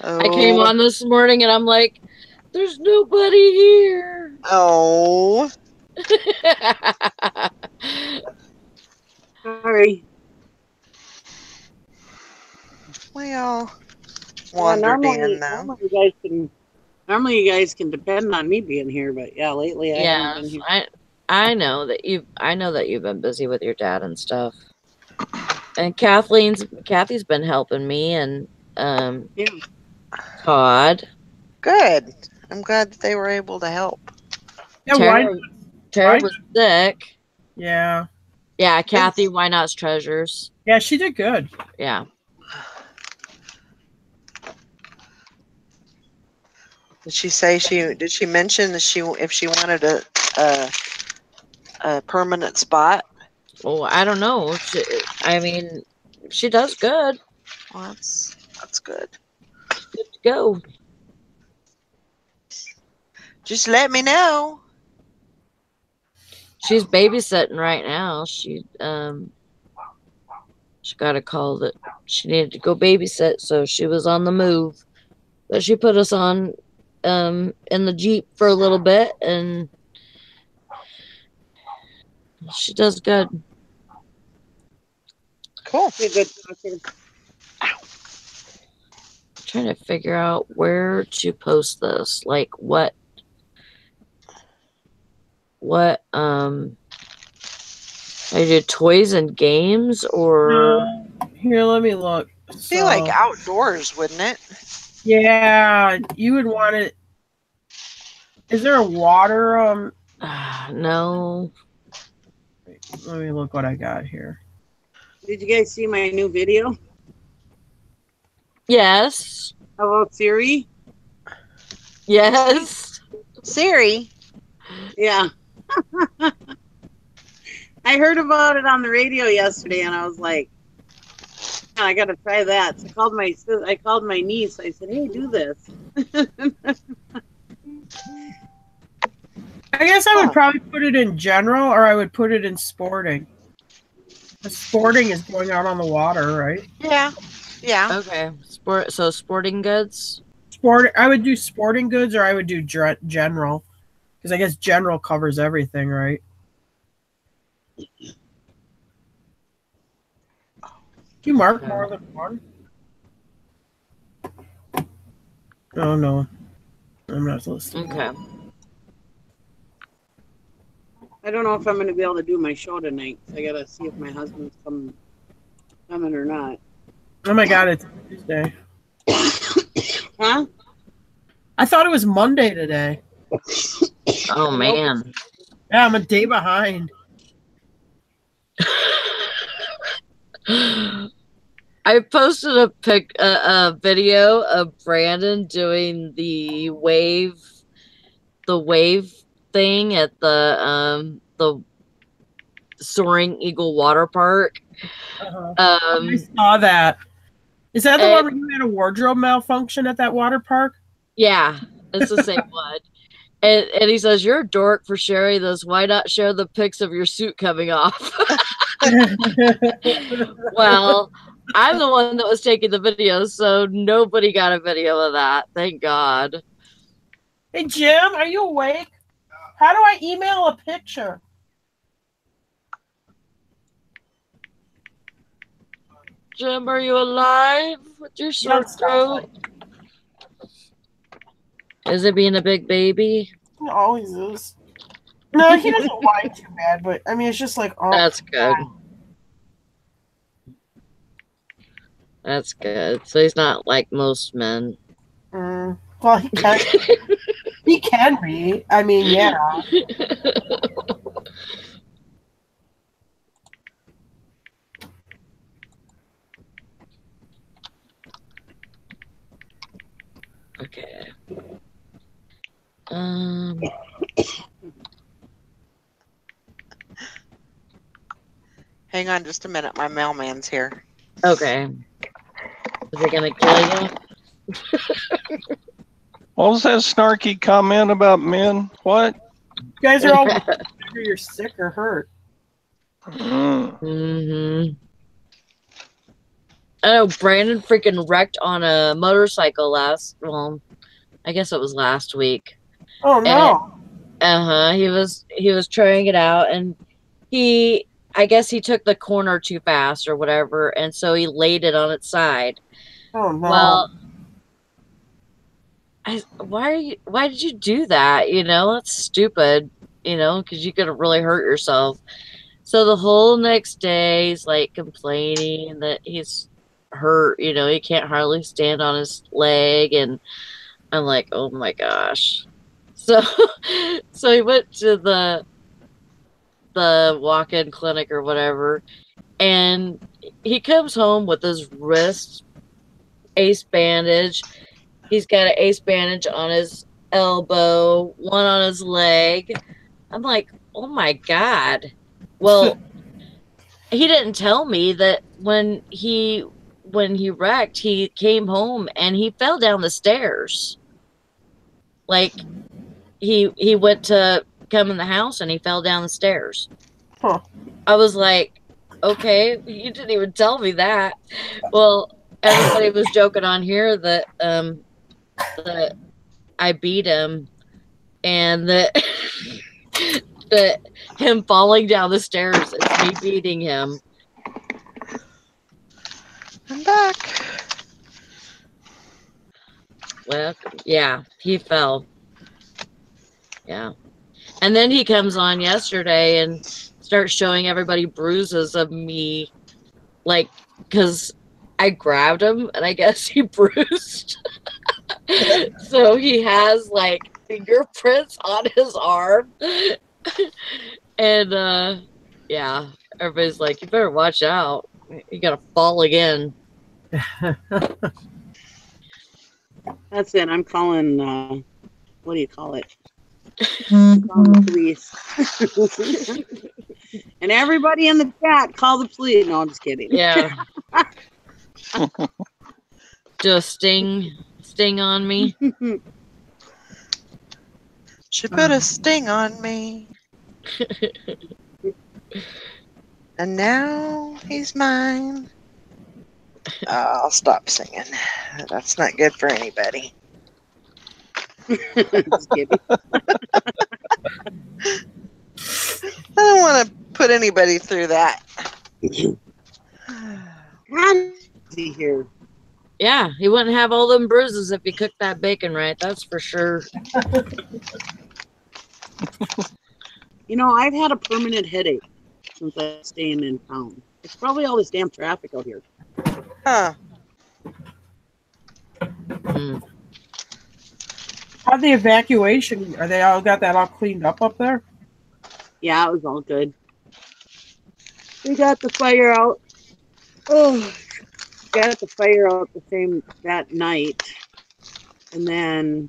Oh. came on this morning and I'm like, there's nobody here. Oh. Sorry. We all wandered in now. Normally you guys can depend on me being here, but yeah, lately I haven't been here. I know that you've been busy with your dad and stuff. And Kathy's been helping me and Todd. Good. I'm glad that they were able to help. Yeah, Tara was sick. Yeah. Yeah, Kathy, Why Not's Treasures. Yeah, she did good. Yeah. Did she mention that if she wanted a permanent spot? Oh, I don't know. She does good. Well, that's good. Good to go. Just let me know. She's babysitting right now. She got a call that she needed to go babysit, so she was on the move. But she put us on in the Jeep for a little bit, and she does good. Cool. Good. Trying to figure out where to post this. Like what I do toys and games or here, let me look. I feel like outdoors, wouldn't it? Yeah, you would want it. Is there a water no. Let me look what I got here. Did you guys see my new video? Yes. About Siri? Yes. Siri? Yeah. I heard about it on the radio yesterday, and I was like, I got to try that. So I called my niece. I said, hey, do this. I guess I would probably put it in general, or I would put it in sporting. The sporting is going out on the water, right? Yeah. Yeah. Okay. So sporting goods? I would do sporting goods, or I would do general. Because I guess general covers everything, right? Do you mark more than one? Oh, no. I'm not listening. Okay. I don't know if I'm going to be able to do my show tonight. I got to see if my husband's coming or not. Oh, my God. It's Tuesday. Huh? I thought it was Monday today. Oh, man. Yeah, I'm a day behind. I posted a video of Brandon doing the wave thing at the Soaring Eagle Water Park. I saw that. Is that the one where you had a wardrobe malfunction at that water park? Yeah, it's the same one. And he says, you're a dork for sharing this. Why not share the pics of your suit coming off? Well, I'm the one that was taking the video, so nobody got a video of that. Thank God. Hey, Jim, are you awake? How do I email a picture? Jim, are you alive with your sore throat? Is it being a big baby? He always is. No, he doesn't whine too bad, but I mean, it's just like, oh. That's good. That's good. So he's not like most men. Well, he can. He can be. I mean, yeah. Okay. Hang on just a minute. My mailman's here. Okay. Is it gonna kill you? What was that snarky comment about men? What? You guys are all whether you're sick or hurt. Mm-hmm. I know Brandon freaking wrecked on a motorcycle I guess it was last week. Oh no. He was trying it out, and I guess he took the corner too fast or whatever, and so he laid it on its side. Oh no. Well, why did you do that? You know, that's stupid, you know, because you could have really hurt yourself. So the whole next day he's like complaining that he's hurt, you know, he can't hardly stand on his leg, and I'm like, oh my gosh. So so he went to the walk-in clinic or whatever, and he comes home with his wrist ace bandage. He's got an ace bandage on his elbow, one on his leg. I'm like, oh my God. Well, he didn't tell me that when he wrecked, he came home and he fell down the stairs. Like he went to come in the house and he fell down the stairs. Huh. I was like, okay, you didn't even tell me that. Well, everybody was joking on here that that I beat him, and that that him falling down the stairs is me beating him. I'm back. Well, yeah, he fell. Yeah. And then he comes on yesterday and starts showing everybody bruises of me, like, because I grabbed him and I guess he bruised. So he has like fingerprints on his arm. And yeah, everybody's like, you better watch out. You're gonna fall again. That's it. I'm calling, what do you call it? I'm calling the police. And everybody in the chat, call the police. No, I'm just kidding. Yeah. Do a sting on me. She put a sting on me. And now he's mine. I'll stop singing. That's not good for anybody. Just kidding. I don't want to put anybody through that. See here. Yeah, he wouldn't have all them bruises if he cooked that bacon right. That's for sure. You know, I've had a permanent headache since I'm staying in town. It's probably all this damn traffic out here. Huh. How'd the evacuation? Are they all got that all cleaned up there? Yeah, it was all good. We got the fire out. Oh, got the fire out that night, and then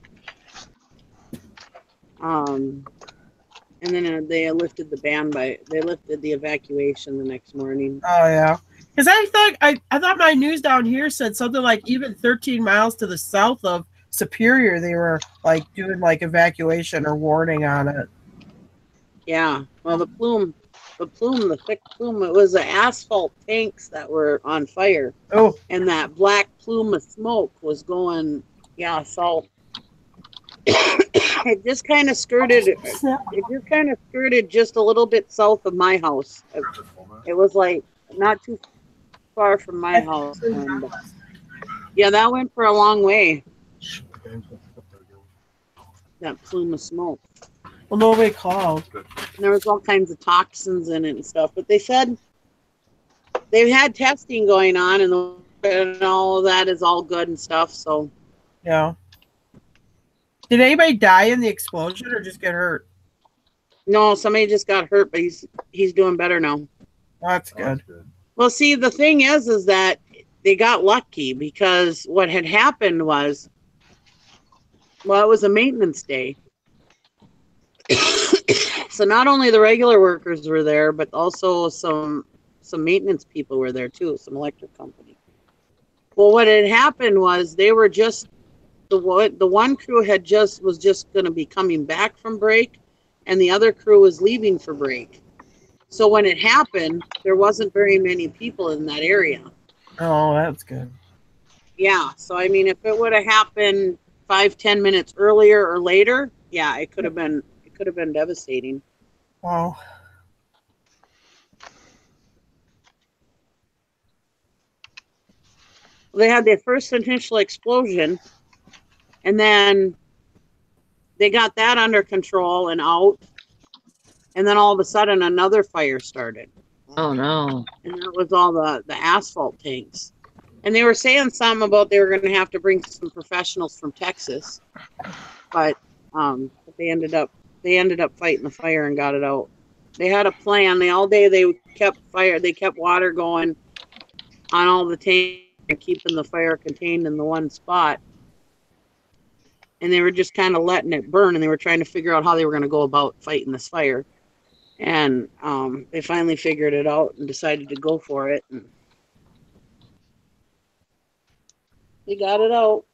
they lifted the ban they lifted the evacuation the next morning. Oh yeah, because I thought my news down here said something like even 13 miles to the south of Superior they were like doing like evacuation or warning on it. Yeah, well the thick plume, it was the asphalt tanks that were on fire. Oh, and that black plume of smoke was going south. It just kind of skirted just a little bit south of my house. It was like not too far from my house. And, yeah, that went for a long way. That plume of smoke. Well, nobody called. And there was all kinds of toxins in it and stuff. But they said they've had testing going on, and all of that is all good and stuff. So yeah. Did anybody die in the explosion or just get hurt? No, somebody just got hurt, but he's doing better now. That's good. Well, see, the thing is that they got lucky because what had happened was Well, it was a maintenance day. So not only the regular workers were there, but also some maintenance people were there too, some electric company. Well, what had happened was they were just the one crew was just going to be coming back from break, and the other crew was leaving for break. So when it happened, there wasn't very many people in that area. Oh, that's good. Yeah. So I mean, if it would have happened 5-10 minutes earlier or later, yeah, it could have been devastating. Wow. They had their first initial explosion, and then they got that under control and out, and then all of a sudden another fire started. Oh no. And that was all the asphalt tanks. And they were saying something about they were going to have to bring some professionals from Texas, but they ended up fighting the fire and got it out. They had a plan. They kept water going on all the tanks and keeping the fire contained in the one spot. And they were just kind of letting it burn, and they were trying to figure out how they were going to go about fighting this fire. And they finally figured it out and decided to go for it. And they got it out.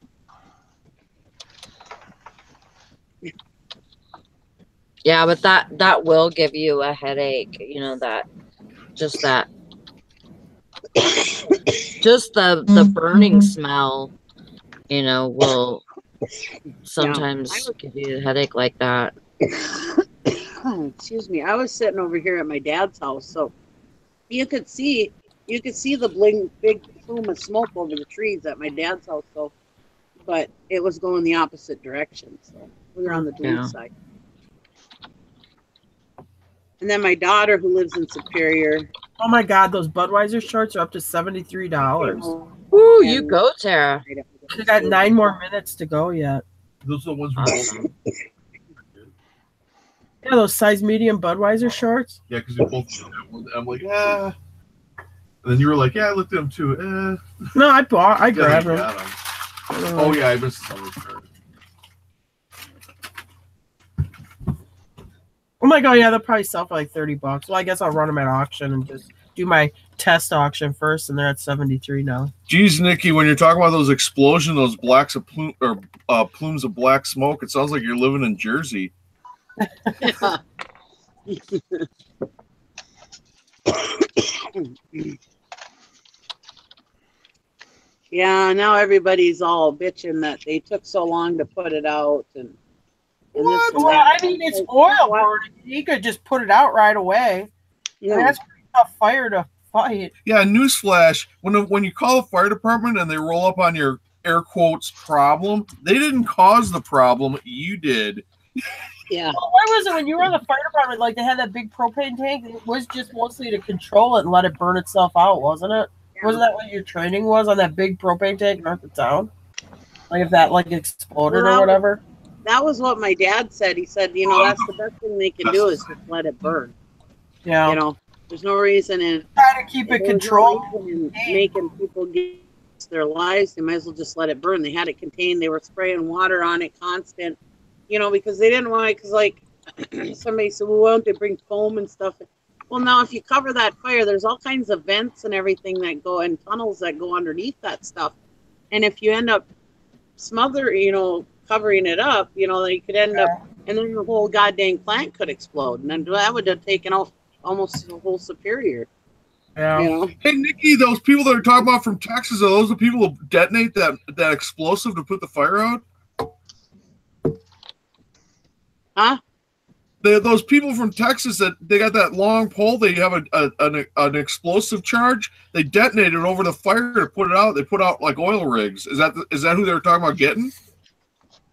Yeah, but that will give you a headache, you know, just the burning smell, you know, will sometimes give you a headache like that. Excuse me. I was sitting over here at my dad's house, so you could see the big plume of smoke over the trees at my dad's house, so but it was going the opposite direction, so we were on the Duluth side. And then my daughter, who lives in Superior. Oh my God, those Budweiser shorts are up to $73. Woo, you go, Tara. We got 9 more minutes to go yet. Those are the ones Awesome. Yeah, those size medium Budweiser shorts. Yeah, because we both. I'm like, ah. And then you were like, yeah, I looked at them too. No, I grabbed them. Oh yeah, I missed some of them. Oh my God, yeah, they'll probably sell for like $30. Well, I guess I'll run them at auction and just do my test auction first, and they're at $73 now. Geez, Nikki, when you're talking about those explosions, those plumes of black smoke, it sounds like you're living in Jersey. Yeah, now everybody's all bitching that they took so long to put it out, and what? Well, I mean, it's oil burning. You could just put it out right away. Yeah, that's pretty tough fire to fight. Yeah, newsflash: when you call the fire department and they roll up on your air quotes problem, they didn't cause the problem. You did. Yeah. Well, what was it when you were in the fire department? Like they had that big propane tank. It was just mostly to control it and let it burn itself out, wasn't it? Yeah. Wasn't that what your training was on that big propane tank north of town? Like if that like exploded or whatever. That was what my dad said. He said, you know, that's the best thing they can do is just let it burn. Yeah. You know, there's no reason in try to keep it controlled. In making people get their lives. They might as well just let it burn. They had it contained. They were spraying water on it constant. You know, because they didn't want it. Because like somebody said, well, why don't they bring foam and stuff? Well, now if you cover that fire, there's all kinds of vents and everything that go and tunnels that go underneath that stuff. And if you end up covering it up, you know, you could end up, and then the whole goddamn plant could explode, and then that would have taken off almost the whole Superior. Yeah. You know? Hey, Nikki, those people that are talking about from Texas, are those the people who detonate that explosive to put the fire out? Huh? Those people from Texas that they got that long pole, they have an explosive charge. They detonate it over the fire to put it out. They put out like oil rigs. Is that who they were talking about getting?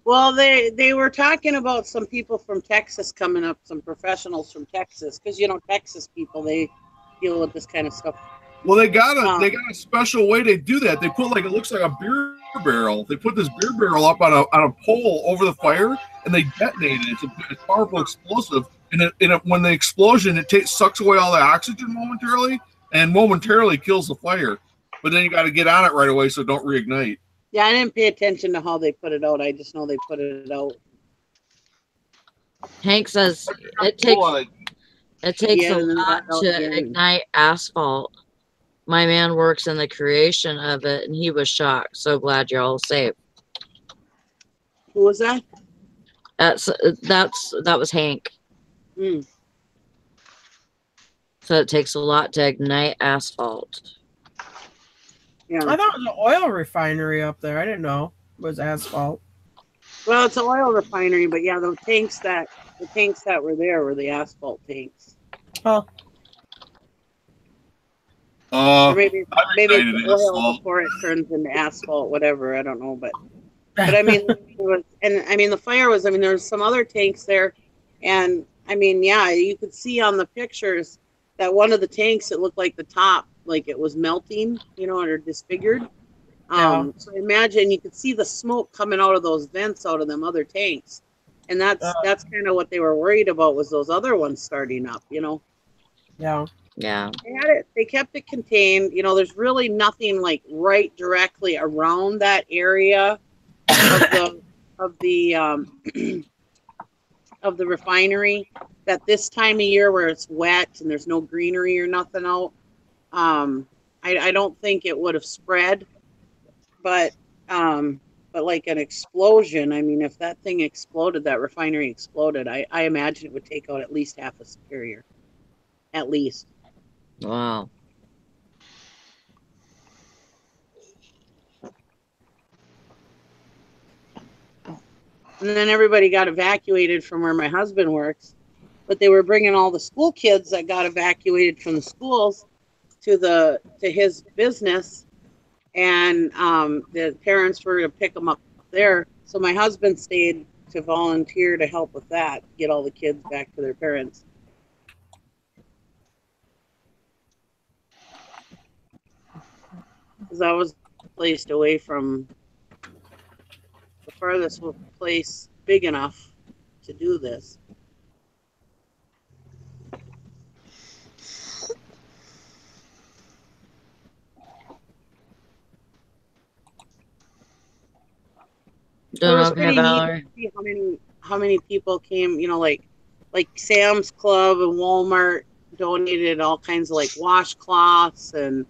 Well, they were talking about some people from Texas coming up, some professionals from Texas, because you know Texas people, they deal with this kind of stuff. Well, they got a special way they do that. They put like, it looks like a beer barrel. They put this beer barrel up on a pole over the fire, and they detonate it. It's a powerful explosive, and when the explosion, sucks away all the oxygen momentarily, and momentarily kills the fire. But then you got to get on it right away so don't reignite. Yeah, I didn't pay attention to how they put it out. I just know they put it out. Hank says it takes a lot to ignite asphalt. My man works in the creation of it, and he was shocked. So glad you're all safe. Who was that? That was Hank. Mm. So it takes a lot to ignite asphalt. Yeah. I thought it was an oil refinery up there. I didn't know it was asphalt. Well, it's an oil refinery, but yeah, the tanks that were there were the asphalt tanks. Oh. Or maybe it's oil before it turns into asphalt, whatever. I don't know, but I mean, the fire was. I mean, there's some other tanks there, and I mean, yeah, you could see on the pictures that one of the tanks, it looked like the top, like it was melting, or disfigured. So imagine you could see the smoke coming out of those vents out of them other tanks, and that's kind of what they were worried about, was those other ones starting up. Yeah. Yeah. They kept it contained. There's really nothing like right directly around that area of the refinery, that this time of year where it's wet and there's no greenery or nothing out. I don't think it would have spread, but like an explosion, I mean, if that thing exploded, that refinery exploded, I imagine it would take out at least half of Superior. At least. Wow. And then everybody got evacuated from where my husband works, but they were bringing all the school kids that got evacuated from the schools to his business, and the parents were to pick them up there. So my husband stayed to volunteer to help with that, get all the kids back to their parents. Because I was placed away from the farthest place big enough to do this. It was pretty neat to see how many people came, like Sam's Club and Walmart donated all kinds of like washcloths and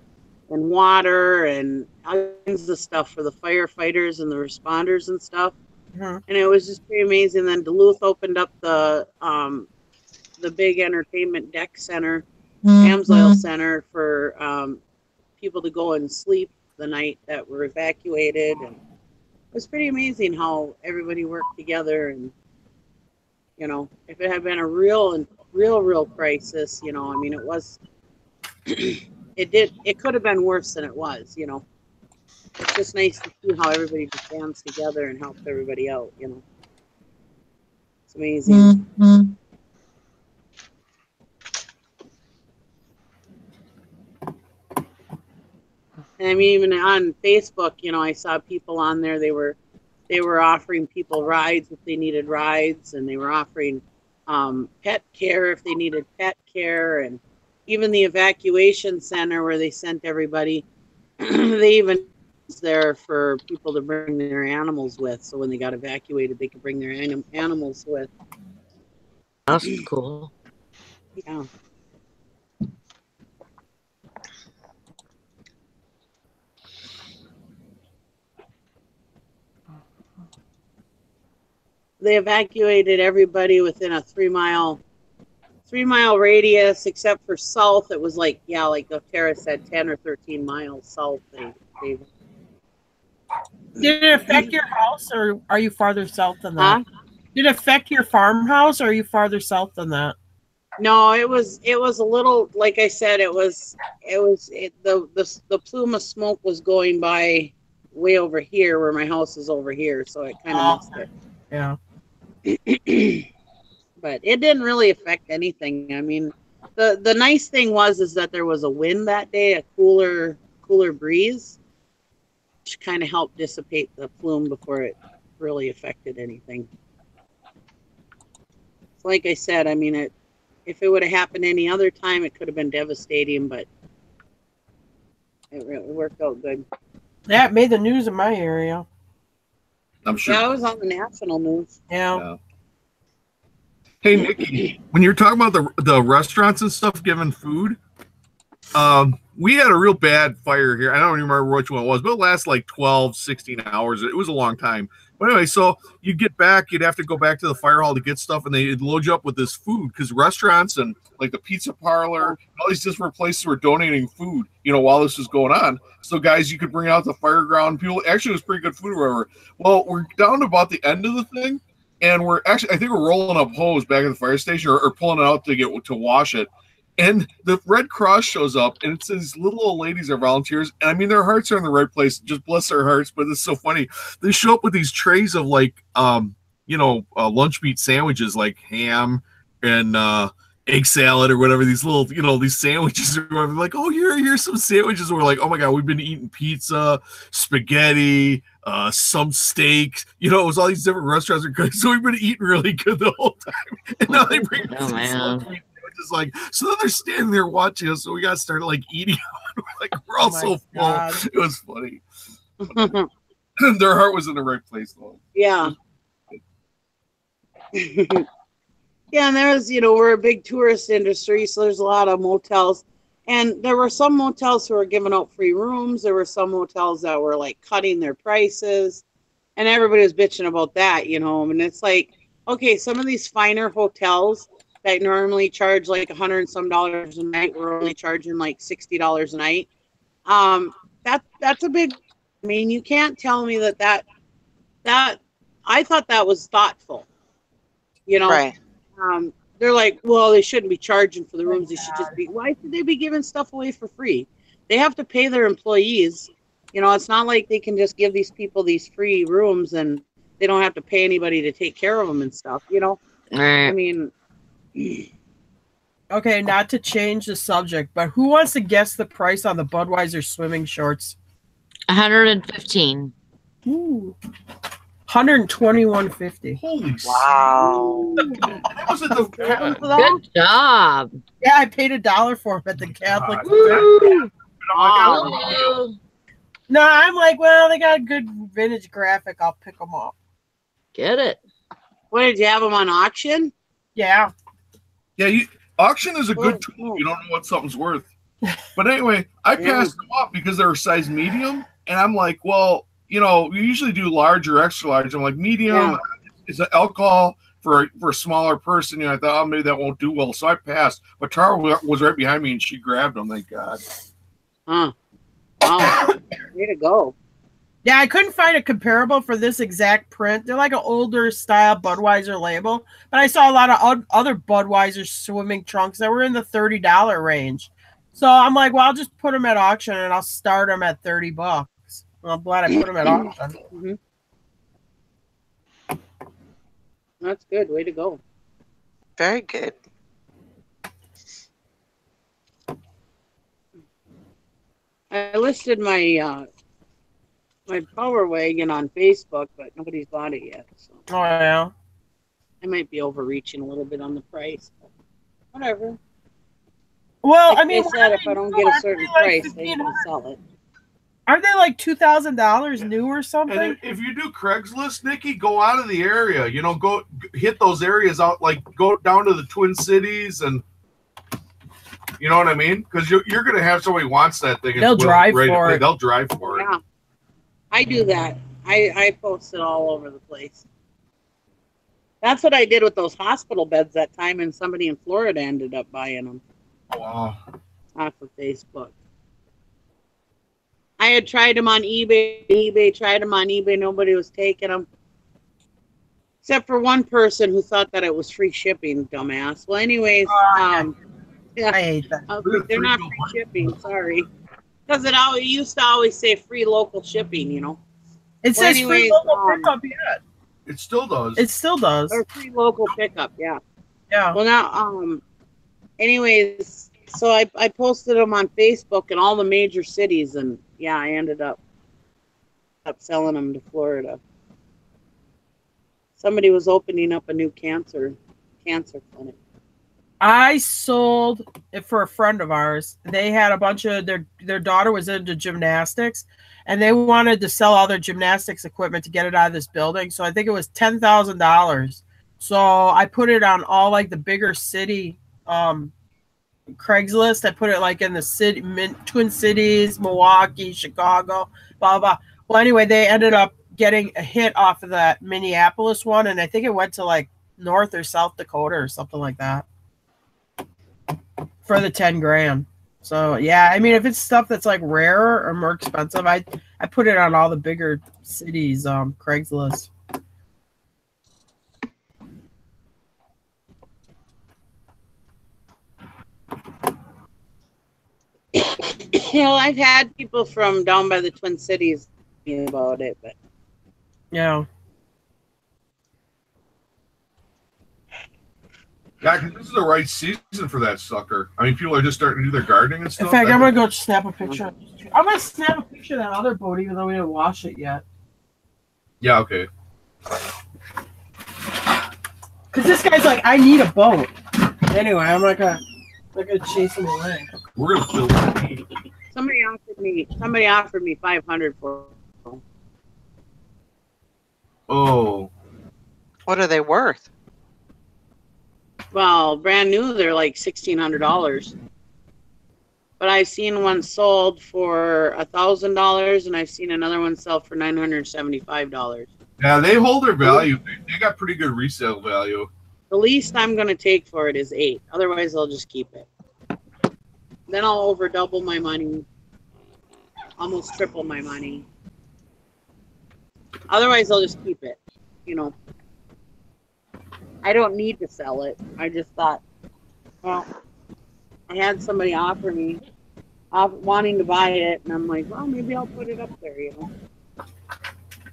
water and all kinds of stuff for the firefighters and the responders and stuff. Mm-hmm. And it was just pretty amazing. Then Duluth opened up the big entertainment deck center, Amsoil Center, for people to go and sleep the night that were evacuated. And it was pretty amazing how everybody worked together. And if it had been a real crisis, I mean, it was. It could have been worse than it was, It's just nice to see how everybody just bands together and helps everybody out, It's amazing. Mm-hmm. And I mean, even on Facebook, I saw people on there, they were offering people rides if they needed rides, and they were offering pet care if they needed pet care, and even the evacuation center where they sent everybody, they even was there for people to bring their animals with. So when they got evacuated, they could bring their animals with. That's cool. Yeah. They evacuated everybody within a 3-mile radius, except for south. It was like Tara said, 10 or 13 miles south. Did it affect your house, or are you farther south than that? Did it affect your farmhouse, or are you farther south than that? No, it was a little, like I said, the plume of smoke was going by way over here where my house is over here, so it kind of missed it. Yeah. But it didn't really affect anything. I mean, the nice thing is that there was a wind that day, a cooler breeze, which kind of helped dissipate the plume before it really affected anything. So like I said, I mean, if it would have happened any other time, it could have been devastating, but it worked out good. Yeah, it made the news in my area. I'm sure. Yeah, it was on the national news. Yeah. Hey, Nikki, when you're talking about the restaurants and stuff giving food, we had a real bad fire here. I don't remember which one it was, but it lasted like 12, 16 hours. It was a long time. But anyway, so you'd get back, you'd have to go back to the fire hall to get stuff, and they'd load you up with this food because restaurants and like the pizza parlor, all these different places were donating food, while this was going on. So guys, you could bring out the fire ground. People, actually, it was pretty good food or whatever. Well, we're down to about the end of the thing, and I think we're rolling up hose back at the fire station or pulling it out to wash it. And the Red Cross shows up, and it's these little old ladies are volunteers. And I mean, their hearts are in the right place. Just bless their hearts. But it's so funny. They show up with these trays of lunch meat sandwiches, like ham and egg salad or whatever. These little, these sandwiches or whatever. Like, oh, here's some sandwiches. And we're like, oh my God, we've been eating pizza, spaghetti, some steaks. It was all these different restaurants are good. So we've been eating really good the whole time. And now they bring us these lunch meat. So then they're standing there watching us, so we got to start eating. We're all so full. God. It was funny. Their heart was in the right place, though. Yeah. Yeah, and there's, we're a big tourist industry, so there's a lot of motels. And there were some motels who were giving out free rooms. There were some motels that were cutting their prices. And everybody was bitching about that, And it's okay, some of these finer hotels that normally charge $100 and some dollars a night, we're only charging $60 a night. That's a big. I mean, you can't tell me that I thought that was thoughtful. Right. They're like, well, they shouldn't be charging for the rooms. They should just be. Why should they be giving stuff away for free? They have to pay their employees. It's not like they can just give these people these free rooms and they don't have to pay anybody to take care of them and stuff. I mean. Okay, not to change the subject, but who wants to guess the price on the Budweiser swimming shorts? $115. Ooh. $121.50. Holy wow! Good job. Yeah, I paid $1 for them at the Catholic. No, I'm well, they got a good vintage graphic. I'll pick them up. Get it? What, did you have them on auction? Yeah. Yeah, auction is a good tool. You don't know what something's worth. But anyway, I passed them up because they were size medium, and I'm like, well, we usually do large or extra large. I'm like, medium is an alcohol for a smaller person. I thought, oh, maybe that won't do well. So I passed. But Tara was right behind me, and she grabbed them. Thank God. Huh. Wow. Way to go. Yeah, I couldn't find a comparable for this exact print. They're like an older style Budweiser label, but I saw a lot of other Budweiser swimming trunks that were in the $30 range. So I'm like, well, I'll just put them at auction and I'll start them at $30. Well, I'm glad I put them at auction. Mm-hmm. That's good. Way to go. Very good. I listed my Power Wagon on Facebook, but nobody's bought it yet. So. Oh, yeah. I might be overreaching a little bit on the price, but whatever. Well, I mean, said if I don't get a certain price, they can sell it. Aren't they $2,000 new or something? And if you do Craigslist, Nikki, go out of the area. Go hit those areas out, go down to the Twin Cities, and you know what I mean? Because you're going to have somebody wants that thing. They'll drive for it. They'll drive for it. Yeah, I do that. I post it all over the place. That's what I did with those hospital beds that time, and somebody in Florida ended up buying them. Wow. Off of Facebook. I had tried them on eBay. Tried them on eBay. Nobody was taking them. Except for one person who thought that it was free shipping, dumbass. Well, anyways, yeah, I hate that. They're not free shipping, sorry. Because it used to always say free local shipping, It says free local pickup yet. It still does. It still does. Or free local pickup, yeah. Yeah. Well, now, anyways, so I posted them on Facebook in all the major cities, and yeah, I ended up selling them to Florida. Somebody was opening up a new cancer clinic. I sold it for a friend of ours. They had a bunch of their daughter was into gymnastics, and they wanted to sell all their gymnastics equipment to get it out of this building. So I think it was $10,000. So I put it on all like the bigger city Craigslist. I put it like in the city, Twin Cities, Milwaukee, Chicago, blah blah. Well, anyway, they ended up getting a hit off of that Minneapolis one, and I think it went to like North or South Dakota or something like that for the 10 grand. So yeah, I mean, if it's stuff that's like rarer or more expensive, I put it on all the bigger cities Craigslist. I've had people from down by the Twin Cities about it, but yeah. Yeah, because this is the right season for that sucker. I mean, people are just starting to do their gardening and stuff. In fact, I'm going to go snap a picture. I'm going to snap a picture of that other boat, even though we didn't wash it yet. Yeah, okay. Because this guy's like, I need a boat. Anyway, I'm not gonna chase him away. We're gonna fill the Somebody offered me $500 for it. Oh. What are they worth? Well, brand new, they're like $1,600. But I've seen one sold for $1,000, and I've seen another one sell for $975. Yeah, they hold their value. They got pretty good resale value. The least I'm going to take for it is $8. Otherwise, I'll just keep it. Then I'll over double my money, almost triple my money. Otherwise, I'll just keep it. You know, I don't need to sell it. I just thought, well, I had somebody offer me wanting to buy it, and I'm like, well, maybe I'll put it up there, you know.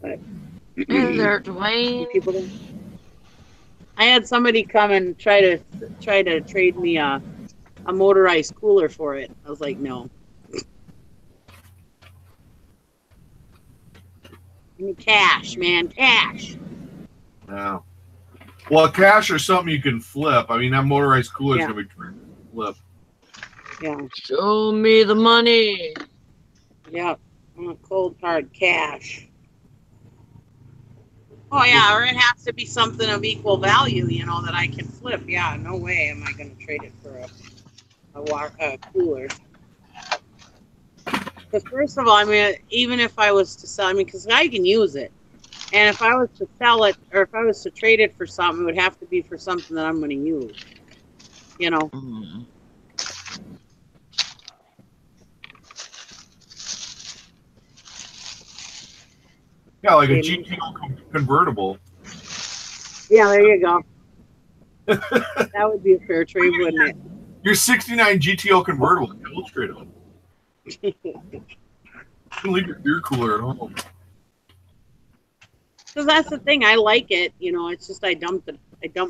But Hey there, Dwayne. people don't. I had somebody come and try to trade me a motorized cooler for it. I was like, no. Give me cash, man, cash. Yeah. Well, cash or something you can flip. I mean, that motorized cooler is Yeah. gonna be flip. Yeah, Show me the money. yeah. I want cold hard cash. Oh yeah, or it has to be something of equal value, you know, that I can flip. Yeah, no way am I going to trade it for a cooler. Because first of all, I mean, even if I was to sell, I mean, because I can use it, and if I was to sell it or if I was to trade it for something, it would have to be for something that I'm going to use. You know. Mm. Yeah, like a GTO convertible. Yeah, there you go. That would be a fair trade, wouldn't it? Your 69 GTO convertible. We'll trade them. You can leave your beer cooler at home. Because that's the thing. I like it. You know, it's just I dumped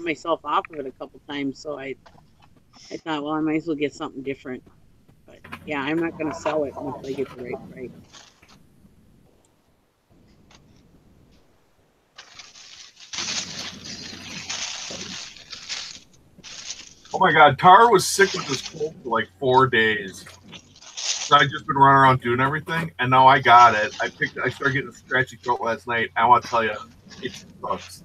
myself off of it a couple times, so I thought, well, I might as well get something different. But yeah, I'm not going to sell it until I get the right price. Oh my God, Tara was sick with this cold for like 4 days. So I just been running around doing everything, and now I got it. I started getting a scratchy throat last night. I want to tell you, it sucks.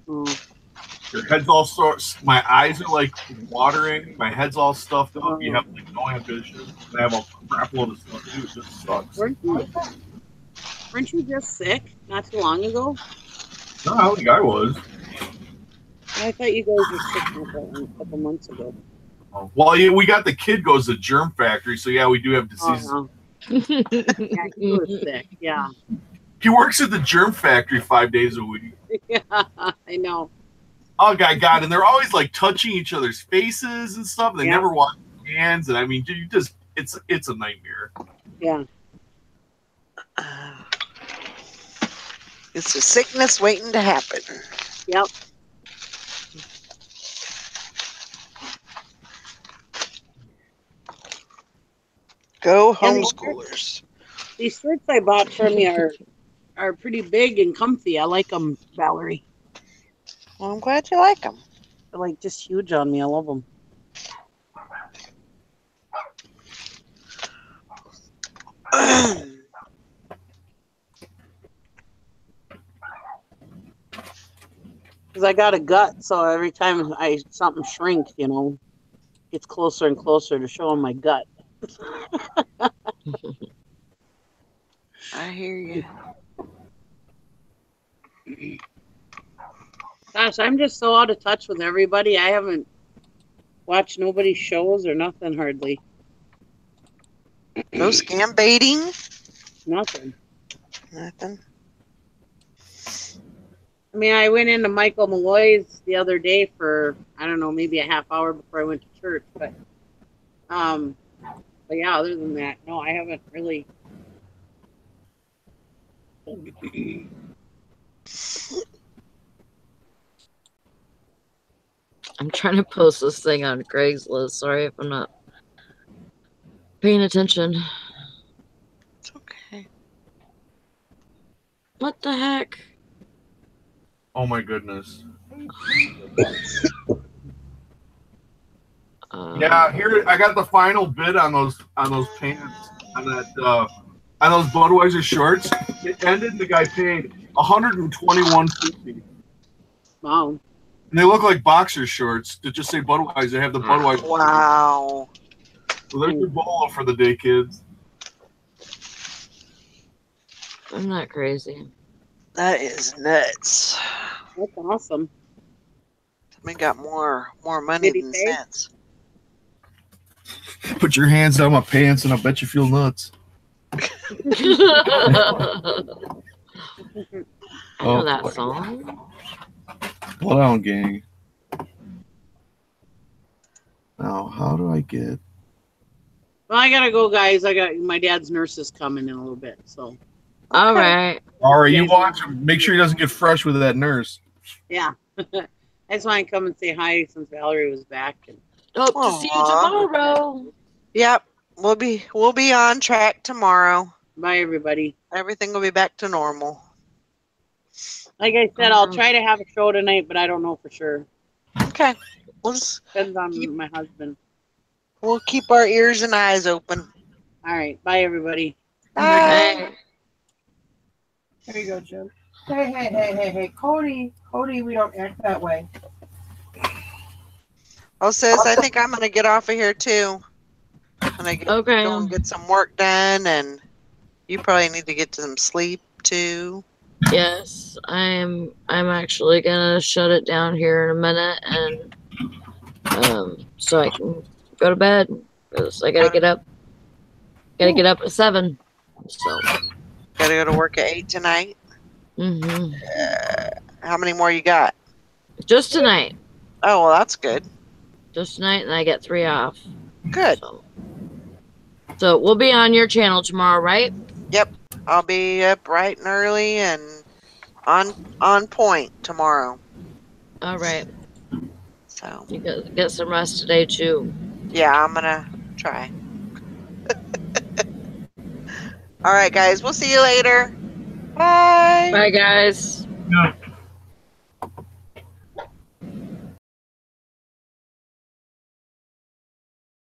Your head's all sore. My eyes are like watering. My head's all stuffed up. You have like no ambition. I have a crap load of stuff to do. It just sucks. Weren't you just sick not too long ago? No, I don't think I was. I thought you guys were sick a couple months ago. Oh, well, yeah, we got the kid goes to germ factory, so yeah, we do have diseases. Oh, no. Yeah, he was sick. Yeah. He works at the germ factory 5 days a week. Yeah, I know. Oh, God, and they're always like touching each other's faces and stuff. They never wash their hands, and I mean, you just it's a nightmare. Yeah. It's a sickness waiting to happen. Yep. Go homeschoolers. These shirts I bought from you are pretty big and comfy. I like them, Valerie. Well, I'm glad you like them. They're like just huge on me. I love them. Because I got a gut, so every time something shrinks, you know, gets closer and closer to showing my gut. I hear you. Gosh, I'm just so out of touch with everybody. I haven't watched nobody's shows or nothing hardly. No scam baiting? Nothing. Nothing. I mean, I went into Michael Malloy's the other day for, I don't know, maybe a half hour before I went to church, but yeah, other than that, no, I haven't really. I'm trying to post this thing on Craigslist. Sorry if I'm not paying attention. It's okay. What the heck? Oh my goodness. Yeah, here I got the final bid on those pants on that on those Budweiser shorts. It ended. The guy paid $121.50. Wow. And they look like boxer shorts that just say Budweiser. They have the Budweiser. Wow. So there's your bolo for the day, kids. I'm not crazy. That is nuts. That's awesome. We got more money than sense. Put your hands down my pants and I bet you feel nuts. I know that song. Hold on, gang. Now, how do I get... Well, I gotta go, guys. I got my dad's nurses coming in a little bit, so. All right. All right, you watch him. Make sure he doesn't get fresh with that nurse. Yeah. I just want to come and say hi since Valorie was back. And hope to see you tomorrow. Yep. We'll be on track tomorrow. Bye, everybody. Everything will be back to normal. Like I said, I'll try to have a show tonight, but I don't know for sure. Okay. Depends on my husband. We'll keep our ears and eyes open. All right. Bye, everybody. Bye. There you go, Jim. Hey, Cody, we don't act that way. Oh, sis, I think I'm gonna get off of here too. I'm gonna go and get some work done, and you probably need to get some sleep too. Yes, I'm actually gonna shut it down here in a minute, and so I can go to bed because I gotta get up. Gotta get up at 7. So gotta go to work at 8 tonight. Mm-hmm. How many more you got? Just tonight. Oh, well, that's good. Just tonight, and I get 3 off. Good. So we'll be on your channel tomorrow, right? Yep. I'll be up bright and early and on point tomorrow. All right. So you get some rest today too. Yeah, I'm gonna try. All right, guys. We'll see you later. Bye. Bye, guys. Yeah.